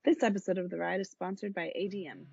This episode of The Ride is sponsored by ADM.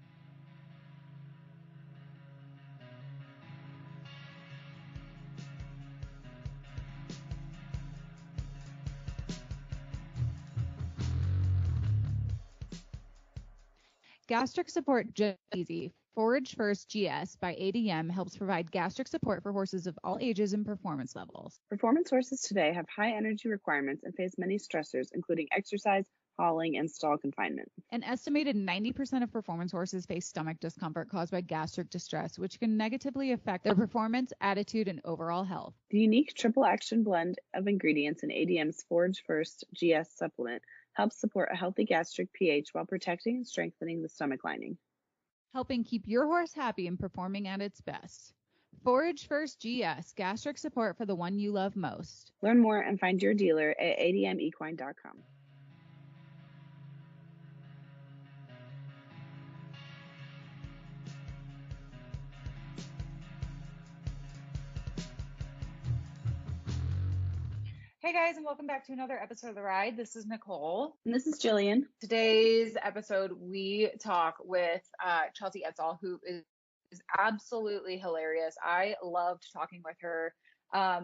Gastric support just easy. Forage First GS by ADM helps provide gastric support for horses of all ages and performance levels. Performance horses today have high energy requirements and face many stressors, including exercise, hauling, and stall confinement. An estimated 90% of performance horses face stomach discomfort caused by gastric distress, which can negatively affect their performance, attitude, and overall health. The unique triple action blend of ingredients in ADM's Forage First GS supplement helps support a healthy gastric pH while protecting and strengthening the stomach lining, helping keep your horse happy and performing at its best. Forage First GS, gastric support for the one you love most. Learn more and find your dealer at admequine.com. Hey guys, and welcome back to another episode of The Ride. This is Nicole. And this is Jillian. Today's episode, we talk with Chelsea Edsall, who is absolutely hilarious. I loved talking with her.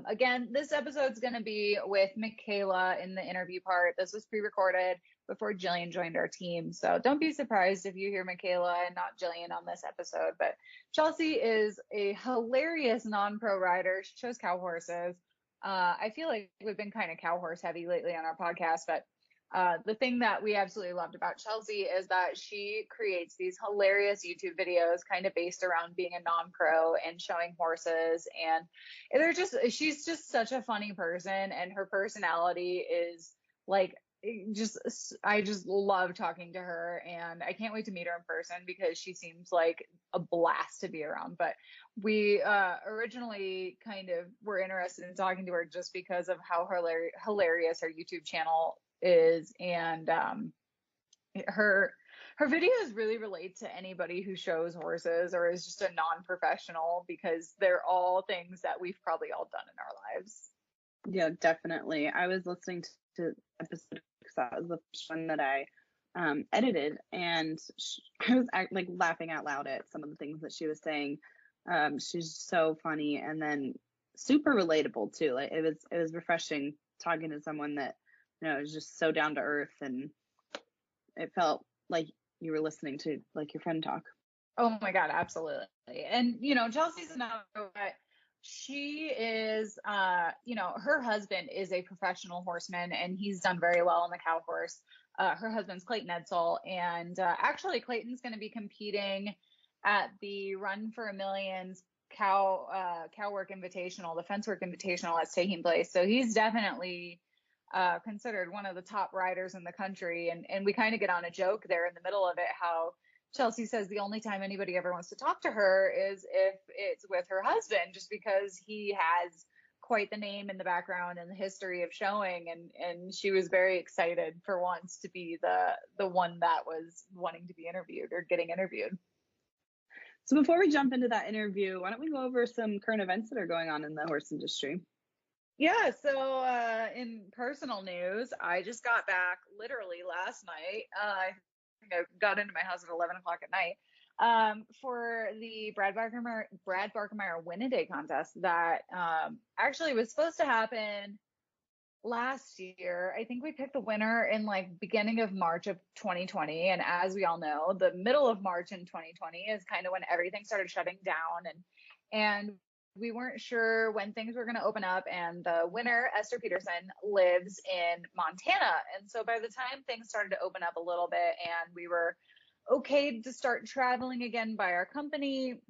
Again, this episode's going to be with Michaela in the interview part. This was pre-recorded before Jillian joined our team. So don't be surprised if you hear Michaela and not Jillian on this episode. But Chelsea is a hilarious non-pro rider. She shows cow horses. I feel like we've been kind of cow horse heavy lately on our podcast, but the thing that we absolutely loved about Chelsea is that she creates these hilarious YouTube videos kind of based around being a non-pro and showing horses. And she's just such a funny person, and her personality is like, I just love talking to her, and I can't wait to meet her in person because she seems like a blast to be around. But we originally kind of were interested in talking to her just because of how hilarious her YouTube channel is, and her videos really relate to anybody who shows horses or is just a non-professional, because they're all things that we've probably all done in our lives. Yeah, definitely. I was listening to episode because that was the first one that I edited, and I was like laughing out loud at some of the things that she was saying. She's so funny, and then super relatable too. Like it was refreshing talking to someone that, you know, is just so down to earth, and it felt like you were listening to like your friend talk. Oh my God, absolutely. And you know, Chelsea's another. She is, her husband is a professional horseman, and he's done very well on the cow horse. Her husband's Clayton Edsall, and actually Clayton's going to be competing at the Run for a Million's cow work invitational, the fence work invitational that's taking place. So he's definitely considered one of the top riders in the country. And we kind of get on a joke there in the middle of it, how Chelsea says the only time anybody ever wants to talk to her is if it's with her husband, just because he has quite the name in the background and the history of showing. And she was very excited for once to be the one that was wanting to be interviewed or getting interviewed. So before we jump into that interview, why don't we go over some current events that are going on in the horse industry? Yeah, so in personal news, I just got back literally last night. I got into my house at 11 o'clock at night for the Brad Barkemeyer Win-A-Day contest that actually was supposed to happen last year. I think we picked the winner in like beginning of March of 2020. And as we all know, the middle of March in 2020 is kind of when everything started shutting down, and we weren't sure when things were going to open up. And the winner, Esther Peterson, lives in Montana. And so by the time things started to open up a little bit and we were okay to start traveling again by our company,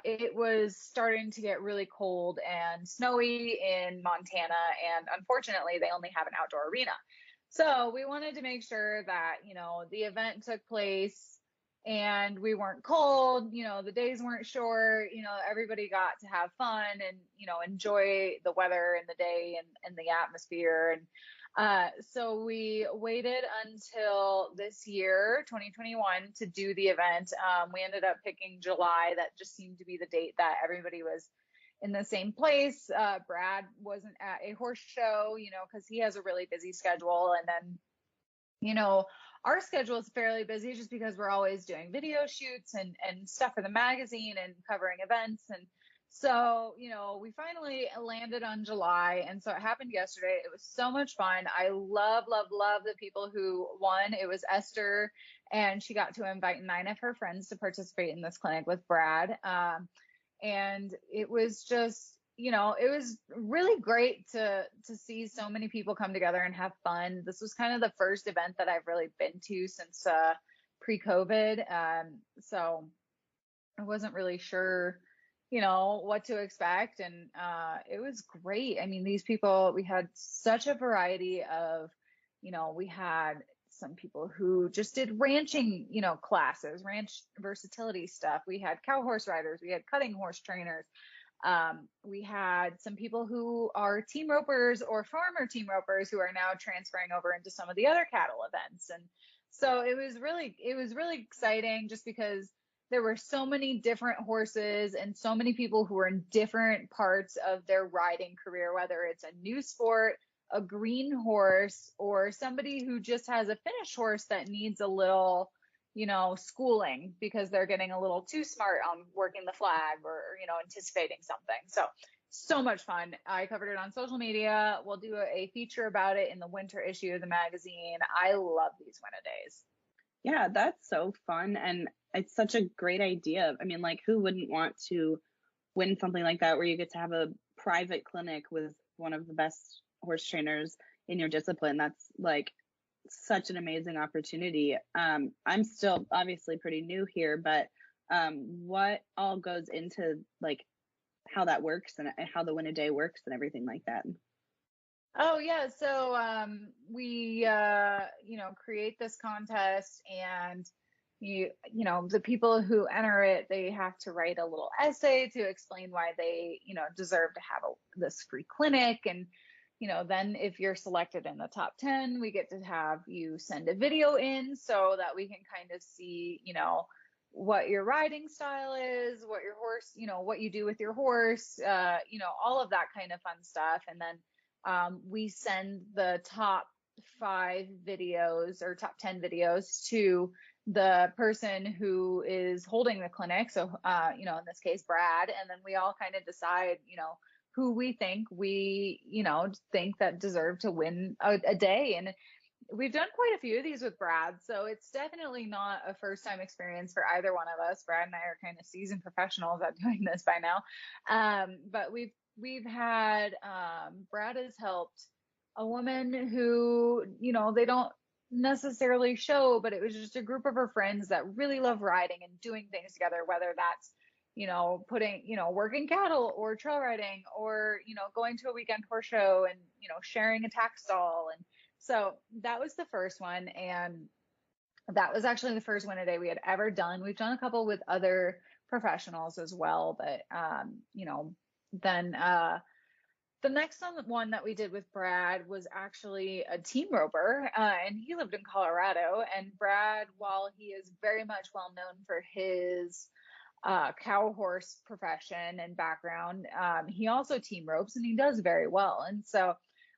it was starting to get really cold and snowy in Montana. And unfortunately, they only have an outdoor arena. So we wanted to make sure that, you know, the event took place and we weren't cold, you know, the days weren't short, you know, everybody got to have fun and, you know, enjoy the weather and the day and the atmosphere. And so we waited until this year, 2021, to do the event. We ended up picking July. That just seemed to be the date that everybody was in the same place. Brad wasn't at a horse show, you know, because he has a really busy schedule. And then, you know, our schedule is fairly busy just because we're always doing video shoots and stuff for the magazine and covering events. And so, we finally landed on July. And so it happened yesterday. It was so much fun. I love, love, love the people who won. It was Esther, and she got to invite 9 of her friends to participate in this clinic with Brad. And it was just, it was really great to see so many people come together and have fun. This was kind of the first event that I've really been to since pre-COVID. So I wasn't really sure, what to expect. And it was great. I mean, these people, we had such a variety of, we had some people who just did ranching, classes, ranch versatility stuff. We had cow horse riders, we had cutting horse trainers. We had some people who are team ropers or former team ropers who are now transferring over into some of the other cattle events. And so it was really exciting just because there were so many different horses and so many people who were in different parts of their riding career, whether it's a new sport, a green horse, or somebody who just has a finished horse that needs a little, schooling because they're getting a little too smart on working the flag or, anticipating something. So much fun. I covered it on social media. We'll do a feature about it in the winter issue of the magazine. I love these winter days. Yeah, that's so fun. And it's such a great idea. I mean, like, who wouldn't want to win something like that where you get to have a private clinic with one of the best horse trainers in your discipline? That's like such an amazing opportunity. I'm still obviously pretty new here, but what all goes into like how that works and how the win a day works and everything like that? Oh yeah, so we create this contest, and the people who enter it, they have to write a little essay to explain why they deserve to have this free clinic. And then if you're selected in the top 10, we get to have you send a video in so that we can kind of see what your riding style is, what your horse, what you do with your horse, all of that kind of fun stuff. And then we send the top 5 videos or top 10 videos to the person who is holding the clinic. So, in this case, Brad. And then we all kind of decide, who we think think that deserve to win a day. And we've done quite a few of these with Brad. So it's definitely not a first time experience for either one of us. Brad and I are kind of seasoned professionals at doing this by now. But we've had, Brad has helped a woman who, they don't necessarily show, but it was just a group of her friends that really love riding and doing things together, whether that's, working cattle or trail riding or, going to a weekend horse show and, sharing a tack stall. And so that was the first one. And that was actually the first win a day we had ever done. We've done a couple with other professionals as well, but, then the next one that we did with Brad was actually a team roper, and he lived in Colorado. And Brad, while he is very much well known for his cow horse profession and background, he also team ropes, and he does very well. And so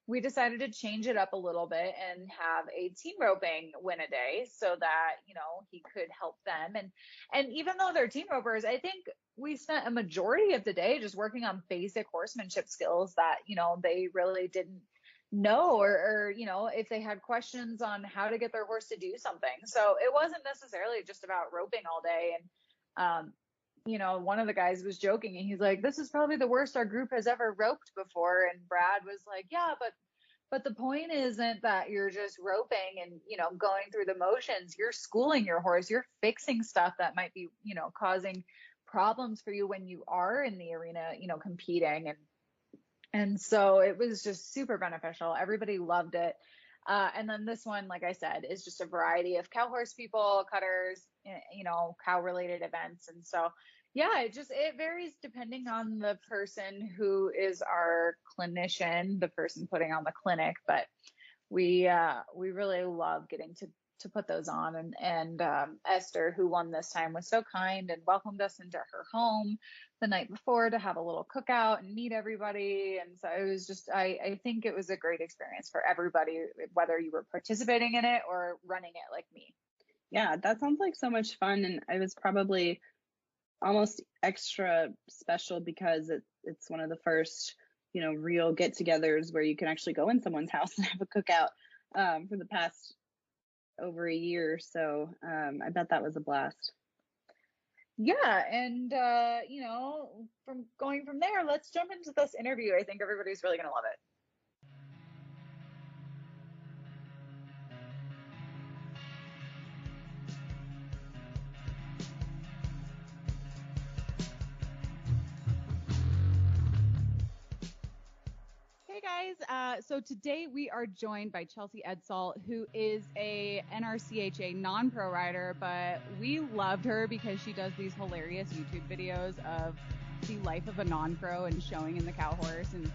we decided to change it up a little bit and have a team roping win a day so that, he could help them. And even though they're team ropers, I think we spent a majority of the day just working on basic horsemanship skills that, they really didn't know, or, if they had questions on how to get their horse to do something. So it wasn't necessarily just about roping all day. And, one of the guys was joking and he's like, this is probably the worst our group has ever roped before. And Brad was like, yeah, but the point isn't that you're just roping and, going through the motions. You're schooling your horse. You're fixing stuff that might be, causing problems for you when you are in the arena, competing. And so it was just super beneficial. Everybody loved it. And then this one, like I said, is just a variety of cow horse people, cutters, cow related events. And so, yeah, it varies depending on the person who is our clinician, the person putting on the clinic. But we really love getting to put those on. And Esther, who won this time, was so kind and welcomed us into her home the night before to have a little cookout and meet everybody. And so it was just, I think it was a great experience for everybody, whether you were participating in it or running it like me. Yeah, that sounds like so much fun. And I was probably almost extra special because it's one of the first, real get-togethers where you can actually go in someone's house and have a cookout for the past over a year. So I bet that was a blast. Yeah, and from going from there, let's jump into this interview. I think everybody's really going to love it. Hey guys, so today we are joined by Chelsea Edsall, who is a NRCHA non-pro rider, but we loved her because she does these hilarious YouTube videos of the life of a non-pro and showing in the cow horse. And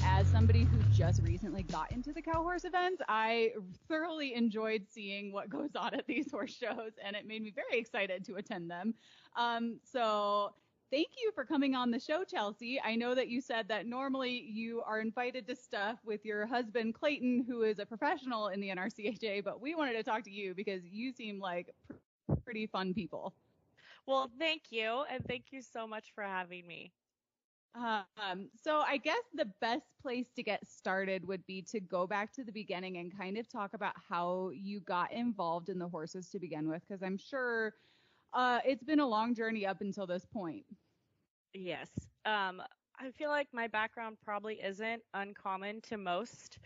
as somebody who just recently got into the cow horse events, I thoroughly enjoyed seeing what goes on at these horse shows, and it made me very excited to attend them. So thank you for coming on the show, Chelsea. I know that you said that normally you are invited to stuff with your husband, Clayton, who is a professional in the NRCHA, but we wanted to talk to you because you seem like pretty fun people. Well, thank you, and thank you so much for having me. So I guess the best place to get started would be to go back to the beginning and kind of talk about how you got involved in the horses to begin with, because I'm sure it's been a long journey up until this point. Yes. I feel like my background probably isn't uncommon to most.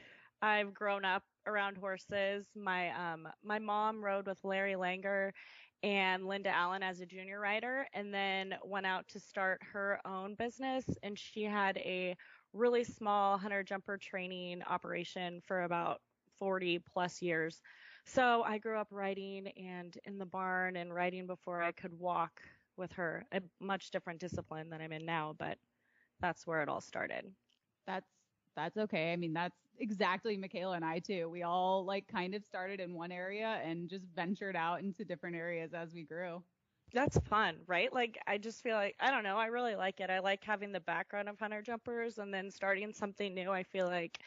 I've grown up around horses. My mom rode with Larry Langer and Linda Allen as a junior rider, and then went out to start her own business. And she had a really small hunter jumper training operation for about 40 plus years. So I grew up riding and in the barn and riding before I could walk with her. A much different discipline than I'm in now, but that's where it all started. That's okay. I mean, that's exactly Michaela and I too. We all kind of started in one area and just ventured out into different areas as we grew. That's fun, right? I just feel like, I don't know, I really like it. I like having the background of hunter jumpers and then starting something new. I feel like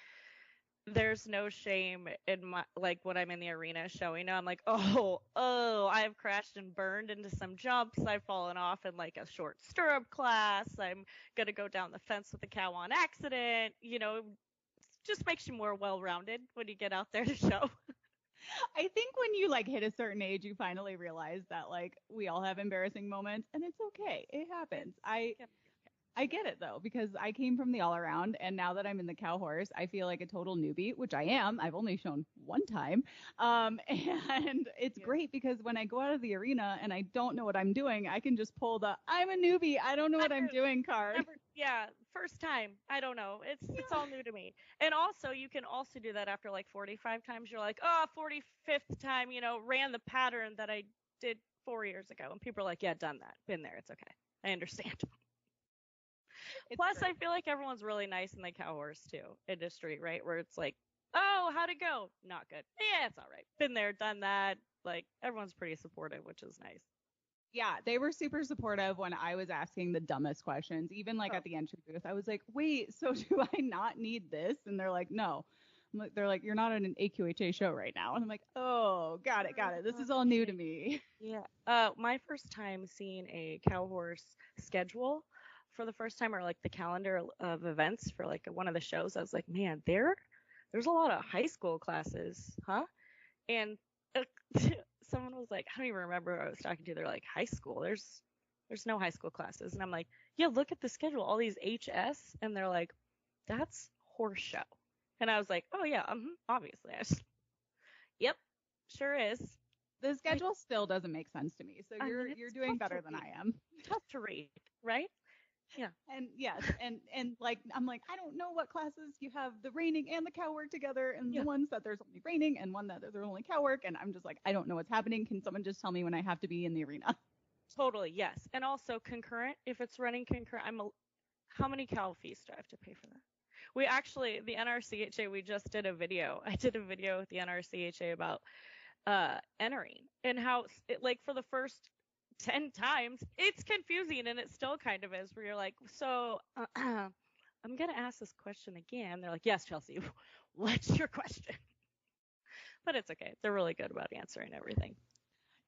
there's no shame in my, when I'm in the arena showing. I'm like, oh, I've crashed and burned into some jumps. I've fallen off in a short stirrup class. I'm going to go down the fence with a cow on accident. Just makes you more well-rounded when you get out there to show. I think when you hit a certain age, you finally realize that we all have embarrassing moments and it's okay. It happens. I get it though, because I came from the all around, and now that I'm in the cow horse, I feel like a total newbie, which I am. I've only shown one time. And it's great because when I go out of the arena and I don't know what I'm doing, I can just pull the I'm a newbie, I don't know what I'm doing card. First time. I don't know. It's all new to me. And also, you can also do that after 45 times. You're like, 45th time, ran the pattern that I did 4 years ago. And people are like, yeah, done that. Been there. It's okay. I understand. Plus, great. I feel like everyone's really nice in the cow horse too industry, right? Where it's like, oh, how'd it go? Not good. Yeah, it's all right. Been there, done that. Everyone's pretty supportive, which is nice. Yeah, they were super supportive when I was asking the dumbest questions. Even at the entry booth, I was like, wait, so do I not need this? And they're like, no. They're like, you're not on an AQHA show right now. And I'm like, oh, got it. This is all new to me. Yeah. My first time seeing a cow horse schedule for the first time, or the calendar of events for one of the shows, I was like, man, there's a lot of high school classes, huh? And someone was like, I don't even remember who I was talking to. They're like, high school? There's no high school classes. And I'm like, yeah, look at the schedule, all these HS. And they're like, that's horse show. And I was like, oh yeah, obviously. Yep, sure is. The schedule still doesn't make sense to me. So you're doing better than I am. Tough to read, right? Yeah. And yes, and I'm like, I don't know what classes you have the reining and the cow work together, and the ones that there's only reining and one that there's only cow work, and I'm just like, I don't know what's happening. Can someone just tell me when I have to be in the arena? Totally, yes. And also concurrent, if it's running concurrent, how many cow fees do I have to pay for that? We actually, the NRCHA, we just did a video. I did a video with the NRCHA about entering, and how like for the first 10 times it's confusing, and it still kind of is, where you're like, so I'm gonna ask this question again. They're like, yes, Chelsea, what's your question? But it's okay, they're really good about answering everything.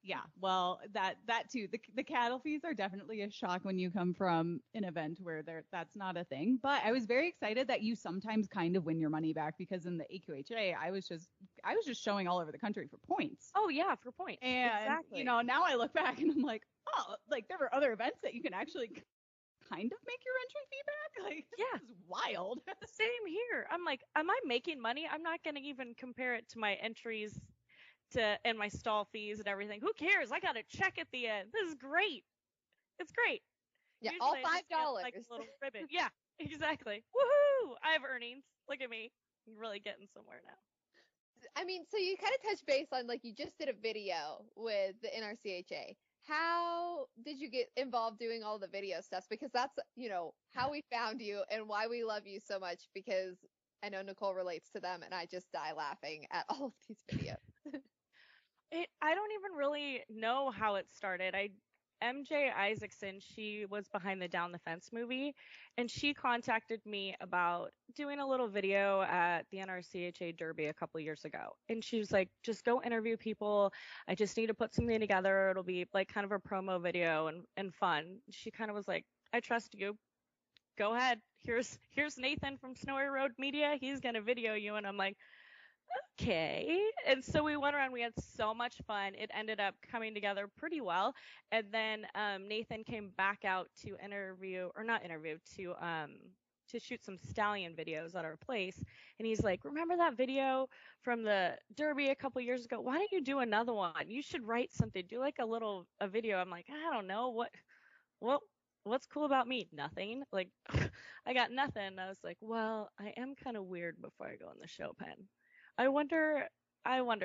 Yeah, well, that too. The cattle fees are definitely a shock when you come from an event where that's not a thing. But I was very excited that you sometimes kind of win your money back, because in the AQHA, I was just showing all over the country for points. Oh yeah, for points. And exactly. now I look back and I'm like, oh, like there were other events that you can actually kind of make your entry fee back. Like, yeah, this is wild. Same here. I'm like, am I making money? I'm not gonna even compare it to my entries and my stall fees and everything. Who cares? I got a check at the end. This is great. It's great. Yeah, Usually all $5. Like a little ribbon. Yeah, exactly. Woohoo! I have earnings. Look at me. I'm really getting somewhere now. I mean, so you kind of touched base on, like, you just did a video with the NRCHA. How did you get involved doing all the video stuff? Because that's, how we found you and why we love you so much, because I know Nicole relates to them, and I just die laughing at all of these videos. I don't even really know how it started. MJ Isaacson, she was behind the Down the Fence movie, and she contacted me about doing a little video at the NRCHA Derby a couple years ago. And she was like, just go interview people. I just need to put something together. It'll be like kind of a promo video and fun. She kind of was like, I trust you. Go ahead. Here's Nathan from Snowy Road Media. He's going to video you. And I'm like, okay. And so we went around. We had so much fun. It ended up coming together pretty well. And then Nathan came back out to to shoot some stallion videos at our place. And he's like, remember that video from the Derby a couple years ago? Why don't you do another one? You should write something. Do like a video. I'm like, I don't know. What's cool about me? Nothing. Like, I got nothing. I was like, well, I am kind of weird before I go in the show pen. I wonder.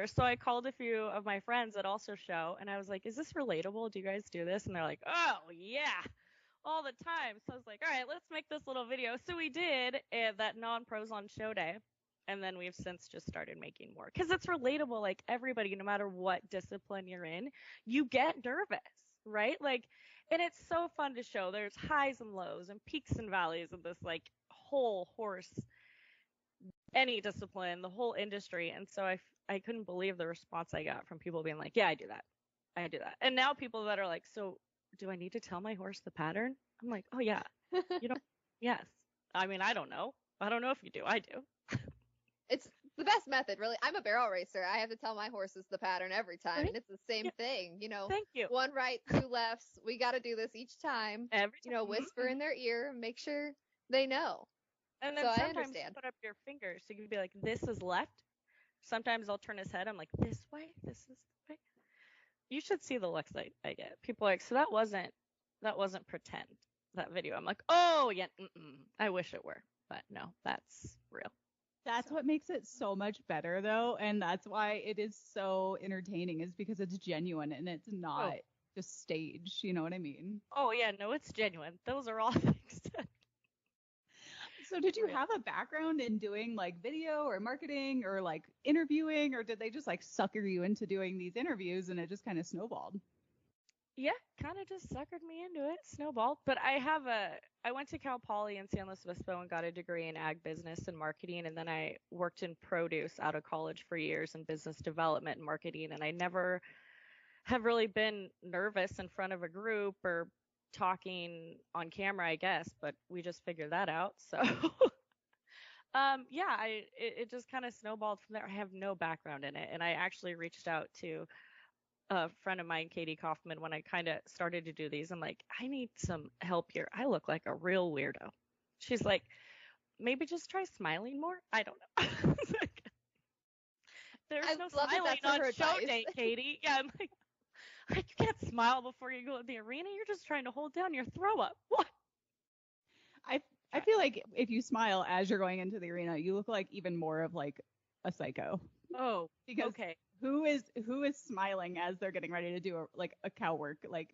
So I called a few of my friends that also show, and I was like, is this relatable? Do you guys do this? And they're like, oh, yeah, all the time. So I was like, all right, let's make this little video. So we did that non-pros on show day, and then we've since just started making more. Because it's relatable. Like, everybody, no matter what discipline you're in, you get nervous, right? Like, and it's so fun to show. There's highs and lows and peaks and valleys of this, like, whole horse, any discipline, the whole industry. And so I couldn't believe the response I got from people being like, yeah, I do that. And now people that are like, so do I need to tell my horse the pattern? I'm like, oh yeah. You don't. Yes. I mean, I don't know if you do. I do. It's the best method, really. I'm a barrel racer. I have to tell my horses the pattern every time, Right? and it's the same thing. Thank you. One right, two lefts. We got to do this each time. Every time. Whisper in their ear, make sure they know. And then So I sometimes you understand. put up your fingers, so you can be like, this is left. Sometimes I'll turn his head. I'm like, this way. This is the way. You should see the looks I get. People are like, so that wasn't pretend, that video. I'm like, oh yeah, I wish it were, but no, that's real. That's what makes it so much better, though, and that's why it is so entertaining, is because it's genuine and it's not just staged. You know what I mean? Oh yeah, no, it's genuine. Those are all things. So did you have a background in doing like video or marketing or like interviewing, or did they just like sucker you into doing these interviews and it just kind of snowballed? Yeah, kind of just suckered me into it, snowballed. But I went to Cal Poly in San Luis Obispo and got a degree in ag business and marketing, and then I worked in produce out of college for years in business development and marketing, and I never have really been nervous in front of a group or talking on camera, I guess, but we just figured that out. So it just kind of snowballed from there. I have no background in it, and I actually reached out to a friend of mine, Katie Kaufman, when I kind of started to do these. I'm like, I need some help here. I look like a real weirdo. She's like, maybe just try smiling more. I don't know. There's no smiling on show day, Katie. Yeah, I'm like, you can't smile before you go in the arena. You're just trying to hold down your throw up. What? I feel like if you smile as you're going into the arena, you look like even more of like a psycho. Oh, because okay. Who is smiling as they're getting ready to do a cow work? Like,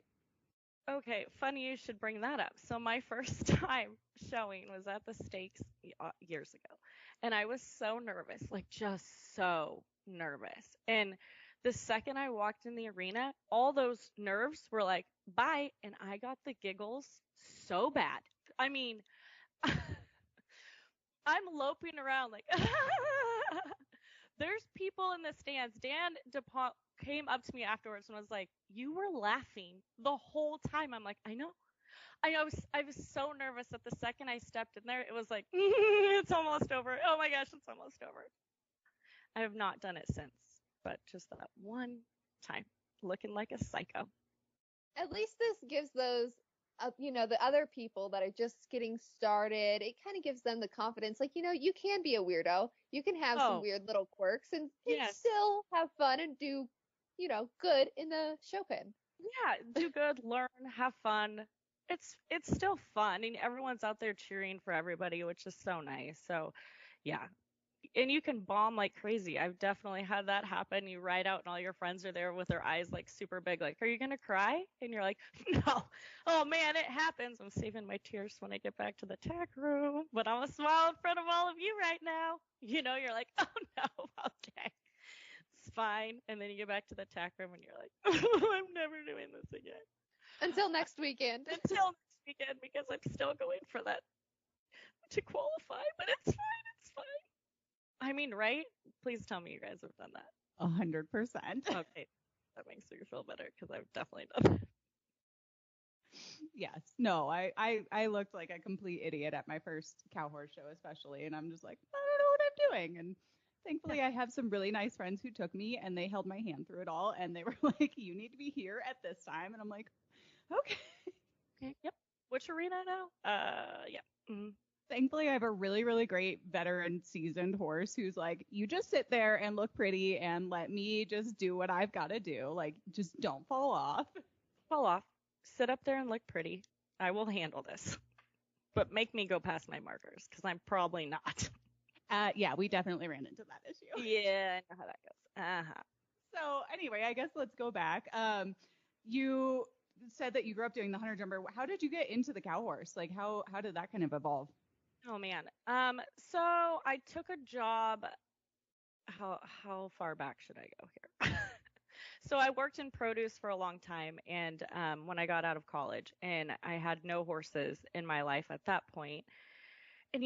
okay, funny you should bring that up. So my first time showing was at the stakes years ago, and I was so nervous, like just so nervous. And The second I walked in the arena, all those nerves were like, bye. And I got the giggles so bad. I mean, I'm loping around like, there's people in the stands. Dan DuPont came up to me afterwards and was like, you were laughing the whole time. I'm like, I know. I was so nervous that the second I stepped in there, it was like, it's almost over. Oh my gosh, it's almost over. I have not done it since, but just that one time, looking like a psycho. At least this gives those, the other people that are just getting started, it kind of gives them the confidence. Like, you can be a weirdo. You can have some weird little quirks and still have fun and do, good in the show pen. Yeah, do good, learn, have fun. It's still fun, and everyone's out there cheering for everybody, which is so nice. So, yeah. And you can bomb like crazy. I've definitely had that happen. You ride out and all your friends are there with their eyes like super big, like, are you going to cry? And you're like, no. Oh man, it happens. I'm saving my tears when I get back to the tack room, but I'm going to smile in front of all of you right now. You're like, oh no, okay. It's fine. And then you get back to the tack room and you're like, oh, I'm never doing this again. Until next weekend. Until next weekend, because I'm still going for that to qualify, but it's fine. It's fine. I mean, right? Please tell me you guys have done that. 100%. Okay. That makes me feel better because I've definitely done that. Yes. No, I looked like a complete idiot at my first cow horse show, especially. And I'm just like, I don't know what I'm doing. And thankfully, I have some really nice friends who took me and they held my hand through it all. And they were like, you need to be here at this time. And I'm like, okay. Okay. Yep. Which arena now? Yeah. Mm-hmm. Thankfully, I have a really, really great veteran seasoned horse who's like, you just sit there and look pretty and let me just do what I've got to do. Like, just don't fall off. Fall off. Sit up there and look pretty. I will handle this. But make me go past my markers because I'm probably not. Yeah, we definitely ran into that issue. Yeah, I know how that goes. Uh-huh. So anyway, I guess let's go back. You said that you grew up doing the hunter jumper. How did you get into the cow horse? Like, how did that kind of evolve? Oh man. So I took a job. How far back should I go here? So I worked in produce for a long time, and when I got out of college, and I had no horses in my life at that point. And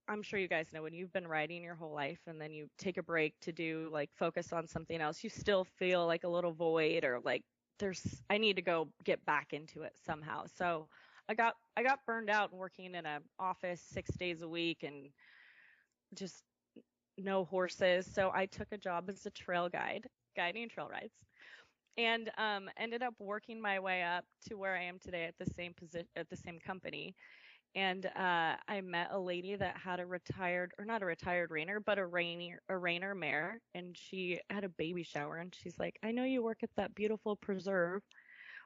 I'm sure you guys know when you've been riding your whole life, and then you take a break to do like focus on something else, you still feel like a little void or like I need to go get back into it somehow. So I got burned out working in an office 6 days a week and just no horses. So I took a job as a trail guide, guiding trail rides, and ended up working my way up to where I am today at the same position at the same company. And I met a lady that had not a retired reiner, but a reiner mare, and she had a baby shower, and she's like, I know you work at that beautiful preserve.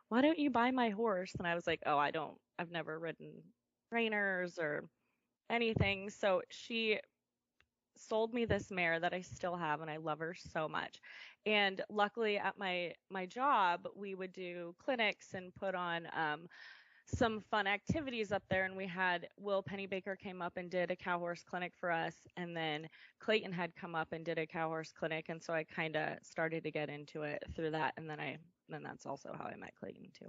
Why don't you buy my horse? And I was like, oh, I've never ridden reiners or anything. So she sold me this mare that I still have, and I love her so much. And luckily at my job, we would do clinics and put on some fun activities up there, and we had Will Pennybaker came up and did a cow horse clinic for us, and then Clayton had come up and did a cow horse clinic, and so I kind of started to get into it through that, and then that's also how I met Clayton too.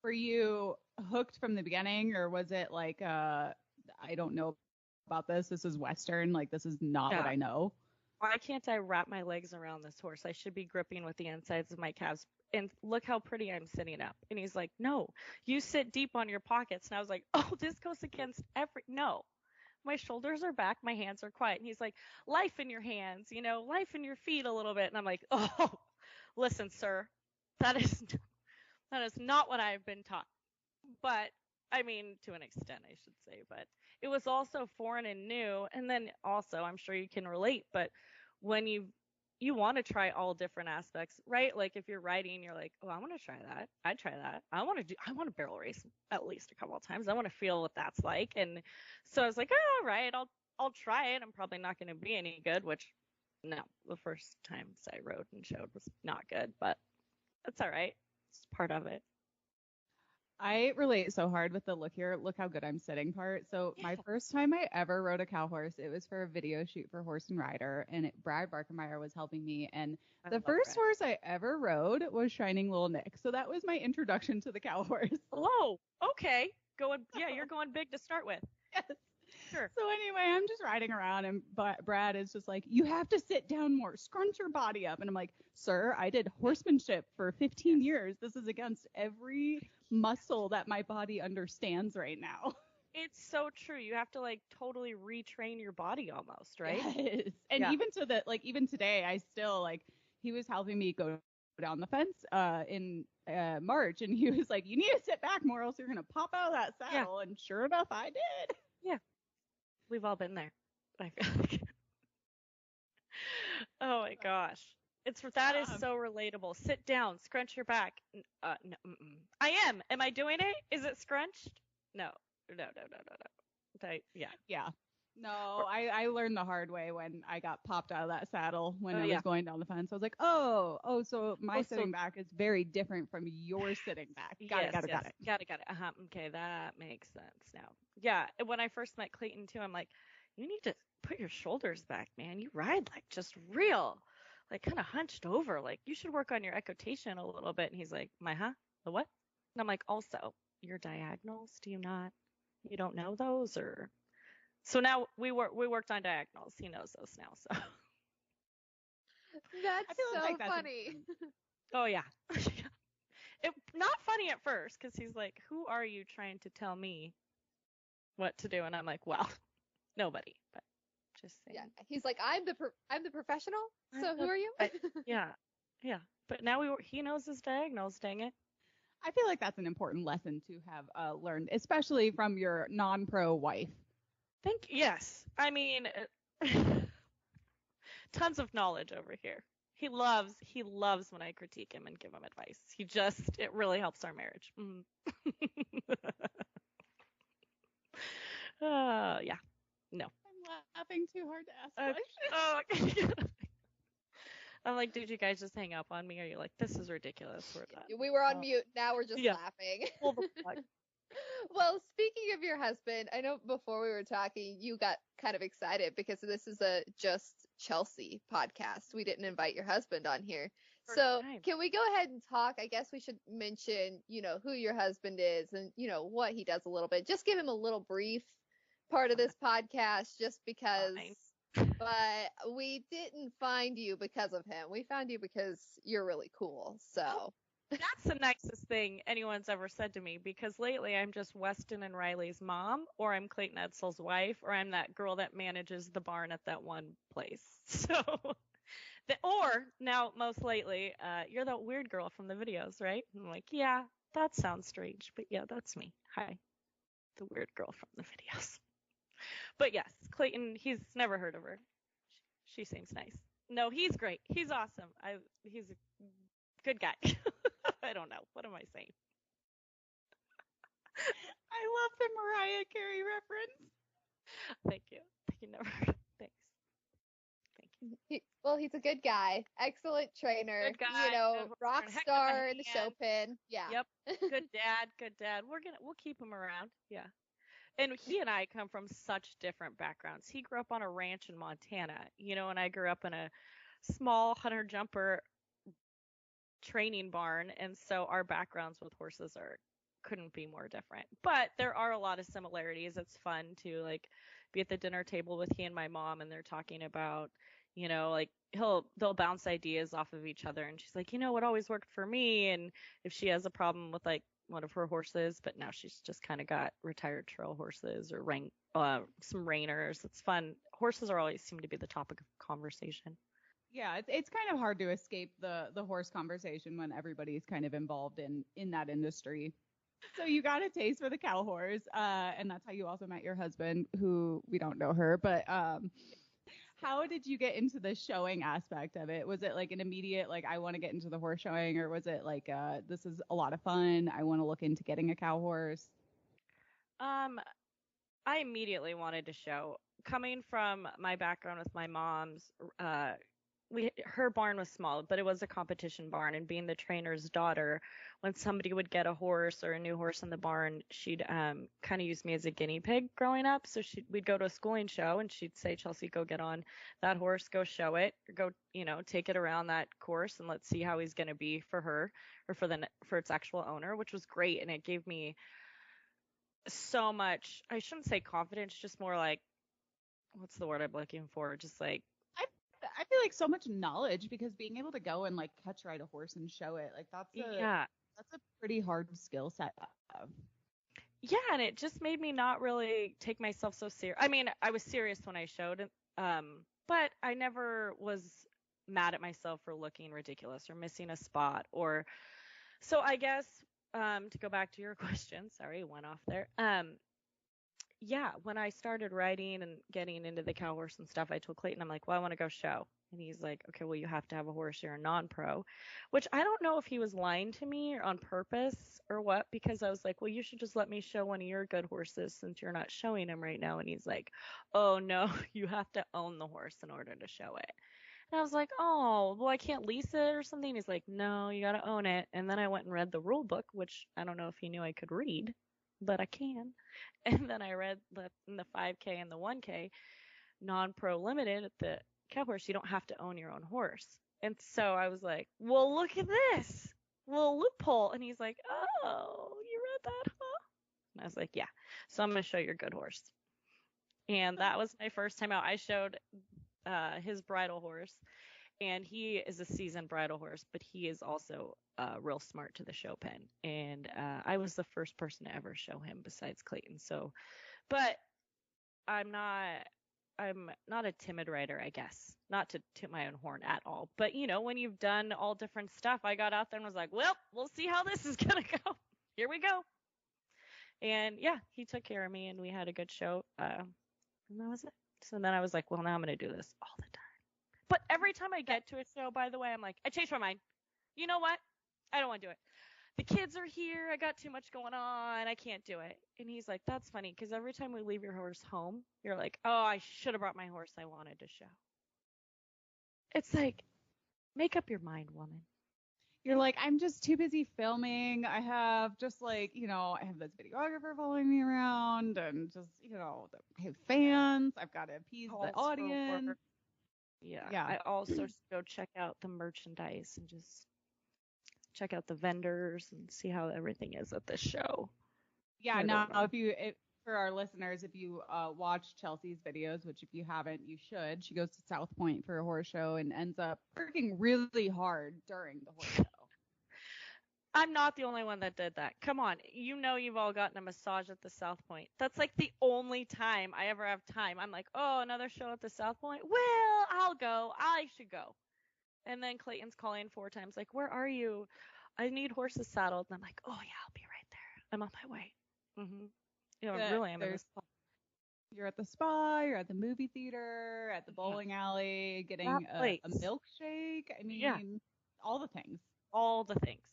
Were you hooked from the beginning, or was it like I don't know about this. This is Western. Like, this is not what I know. Why can't I wrap my legs around this horse? I should be gripping with the insides of my calves. And look how pretty I'm sitting up. And he's like, no, you sit deep on your pockets. And I was like, oh, this goes against no. My shoulders are back. My hands are quiet. And he's like, life in your hands, life in your feet a little bit. And I'm like, oh, listen, sir, that is not what I've been taught. But I mean, to an extent, I should say, but it was also foreign and new. And then also, I'm sure you can relate, but when you want to try all different aspects, right? Like if you're riding, you're like, oh, I want to try that. I'd try that. I want to barrel race at least a couple of times. I want to feel what that's like. And so I was like, oh, all right, I'll try it. I'm probably not going to be any good, which no, the first times I rode and showed was not good, but that's all right. It's part of it. I relate so hard with the look here. Look how good I'm sitting part. So my first time I ever rode a cow horse, it was for a video shoot for Horse and Rider, and Brad Barkemeyer was helping me. And the first horse I ever rode was Shining Little Nick. So that was my introduction to the cow horse. Whoa. Okay. You're going big to start with. Yes. Sure. So anyway, I'm just riding around, and Brad is just like, you have to sit down more, scrunch your body up. And I'm like, sir, I did horsemanship for 15 years. This is against every muscle that my body understands right now. It's so true. You have to like totally retrain your body almost, right? Yes. And even today, I still he was helping me go down the fence in March, and he was like, you need to sit back more, else you're gonna pop out of that saddle. Yeah. And sure enough, I did. Yeah. We've all been there, I feel like. Oh my gosh. That is so relatable. Sit down, scrunch your back. No, I am. Am I doing it? Is it scrunched? No. Yeah. No, I learned the hard way when I got popped out of that saddle when I was going down the fence. I was like, so my sitting back is very different from your sitting back. Got it. Got it. Okay, that makes sense now. Yeah, when I first met Clayton too, I'm like, you need to put your shoulders back, man. You ride like just real, like kind of hunched over. Like you should work on your equitation a little bit. And he's like, the what? And I'm like, also, your diagonals, you don't know those? Or so now we worked on diagonals. He knows those now. So that's so funny. Oh yeah. Not funny at first because he's like, who are you trying to tell me what to do? And I'm like, well, nobody, but just saying. Yeah, he's like, I'm the professional. So who are you? Yeah. But now he knows his diagonals. Dang it. I feel like that's an important lesson to have learned, especially from your non-pro wife. Yes. I mean, tons of knowledge over here. He loves when I critique him and give him advice. It really helps our marriage. Yeah. No. I'm laughing too hard to ask questions. Okay. I'm like, did you guys just hang up on me? Are you like, this is ridiculous? We're done. We were on mute. Now we're just laughing. Pull the plug. Well, speaking of your husband, I know before we were talking, you got kind of excited because this is a Just Chelsea podcast. We didn't invite your husband on here. So can we go ahead and talk? I guess we should mention, who your husband is and, what he does a little bit. Just give him a little brief part of this podcast just because. But we didn't find you because of him. We found you because you're really cool. So. That's the nicest thing anyone's ever said to me because lately I'm just Weston and Riley's mom, or I'm Clayton Edsall's wife, or I'm that girl that manages the barn at that one place. So, or now most lately, you're that weird girl from the videos, right? And I'm like, yeah, that sounds strange, but yeah, that's me. Hi, the weird girl from the videos. But yes, Clayton, he's never heard of her. She seems nice. No, he's great. He's awesome. He's a good guy. I don't know. What am I saying? I love the Mariah Carey reference. Thank you. Thanks. Thank you. Well, he's a good guy. Excellent trainer. Good guy. Rock star in the show pin. Yeah. Yep. Good dad. We'll keep him around. Yeah. And he and I come from such different backgrounds. He grew up on a ranch in Montana, and I grew up in a small hunter jumper training barn, and so our backgrounds with horses couldn't be more different. But there are a lot of similarities. It's fun to be at the dinner table with he and my mom, and they're talking about, they'll bounce ideas off of each other, and she's like, what always worked for me, and if she has a problem with one of her horses, but now she's just kind of got retired trail horses or some reiners. It's fun. Horses always seem to be the topic of conversation. Yeah, it's kind of hard to escape the horse conversation when everybody's kind of involved in that industry. So you got a taste for the cow horse, and that's how you also met your husband, who we don't know her, but how did you get into the showing aspect of it? Was it an immediate, I want to get into the horse showing, or was it this is a lot of fun, I want to look into getting a cow horse? I immediately wanted to show. Coming from my background with my mom's her barn was small, but it was a competition barn, and being the trainer's daughter, when somebody would get a horse or a new horse in the barn, she'd kind of use me as a guinea pig growing up. So we'd go to a schooling show, and she'd say, Chelsea, go get on that horse, go show it, or go, take it around that course, and let's see how he's going to be for her or for its actual owner, which was great. And it gave me so much, I shouldn't say confidence, just more like, what's the word I'm looking for? Just like, I feel like so much knowledge, because being able to go and like catch ride a horse and show it, like that's a pretty hard skill set to have. Yeah, and it just made me not really take myself so serious. I mean, I was serious when I showed it, but I never was mad at myself for looking ridiculous or missing a spot. So I guess to go back to your question, sorry, went off there. Yeah, when I started riding and getting into the cow horse and stuff, I told Clayton, I'm like, well, I want to go show. And he's like, okay, well, you have to have a horse. You're a non-pro, which I don't know if he was lying to me or on purpose or what, because I was like, well, you should just let me show one of your good horses since you're not showing him right now. And he's like, oh, no, you have to own the horse in order to show it. And I was like, oh, well, I can't lease it or something. He's like, no, you got to own it. And then I went and read the rule book, which I don't know if he knew I could read, but I can. And then I read in the 5K and the 1K, non-pro limited at the cow horse, you don't have to own your own horse. And so I was like, well, look at this little loophole. And he's like, oh, you read that, huh? And I was like, yeah. So I'm going to show your good horse. And that was my first time out. I showed his bridle horse, and he is a seasoned bridle horse, but he is also real smart to the show pen. And I was the first person to ever show him besides Clayton. So, but I'm not a timid rider, I guess. Not to toot my own horn at all. But, when you've done all different stuff, I got out there and was like, well, we'll see how this is going to go. Here we go. And, yeah, he took care of me, and we had a good show. And that was it. So then I was like, well, now I'm going to do this all the time. But every time I get to a show, by the way, I'm like, I changed my mind. You know what? I don't want to do it. The kids are here. I got too much going on. I can't do it. And he's like, that's funny, because every time we leave your horse home, you're like, oh, I should have brought my horse I wanted to show. It's like, make up your mind, woman. You're like, I'm just too busy filming. I have just like, I have this videographer following me around, and just, I have fans. I've got to appease the audience. Yeah. I also go check out the merchandise and just check out the vendors and see how everything is at this show. Yeah, now for our listeners, if you watch Chelsea's videos, which if you haven't, you should. She goes to South Point for a horse show and ends up working really hard during the horse show. I'm not the only one that did that. Come on. You've all gotten a massage at the South Point. That's like the only time I ever have time. I'm like, oh, another show at the South Point? Well, I'll go. I should go. And then Clayton's calling 4 times, like, where are you? I need horses saddled. And I'm like, oh, yeah, I'll be right there. I'm on my way. Mm-hmm. Really, I'm in the spa. You're at the spa, you're at the movie theater, at the bowling alley, getting a milkshake. I mean, all the things. All the things.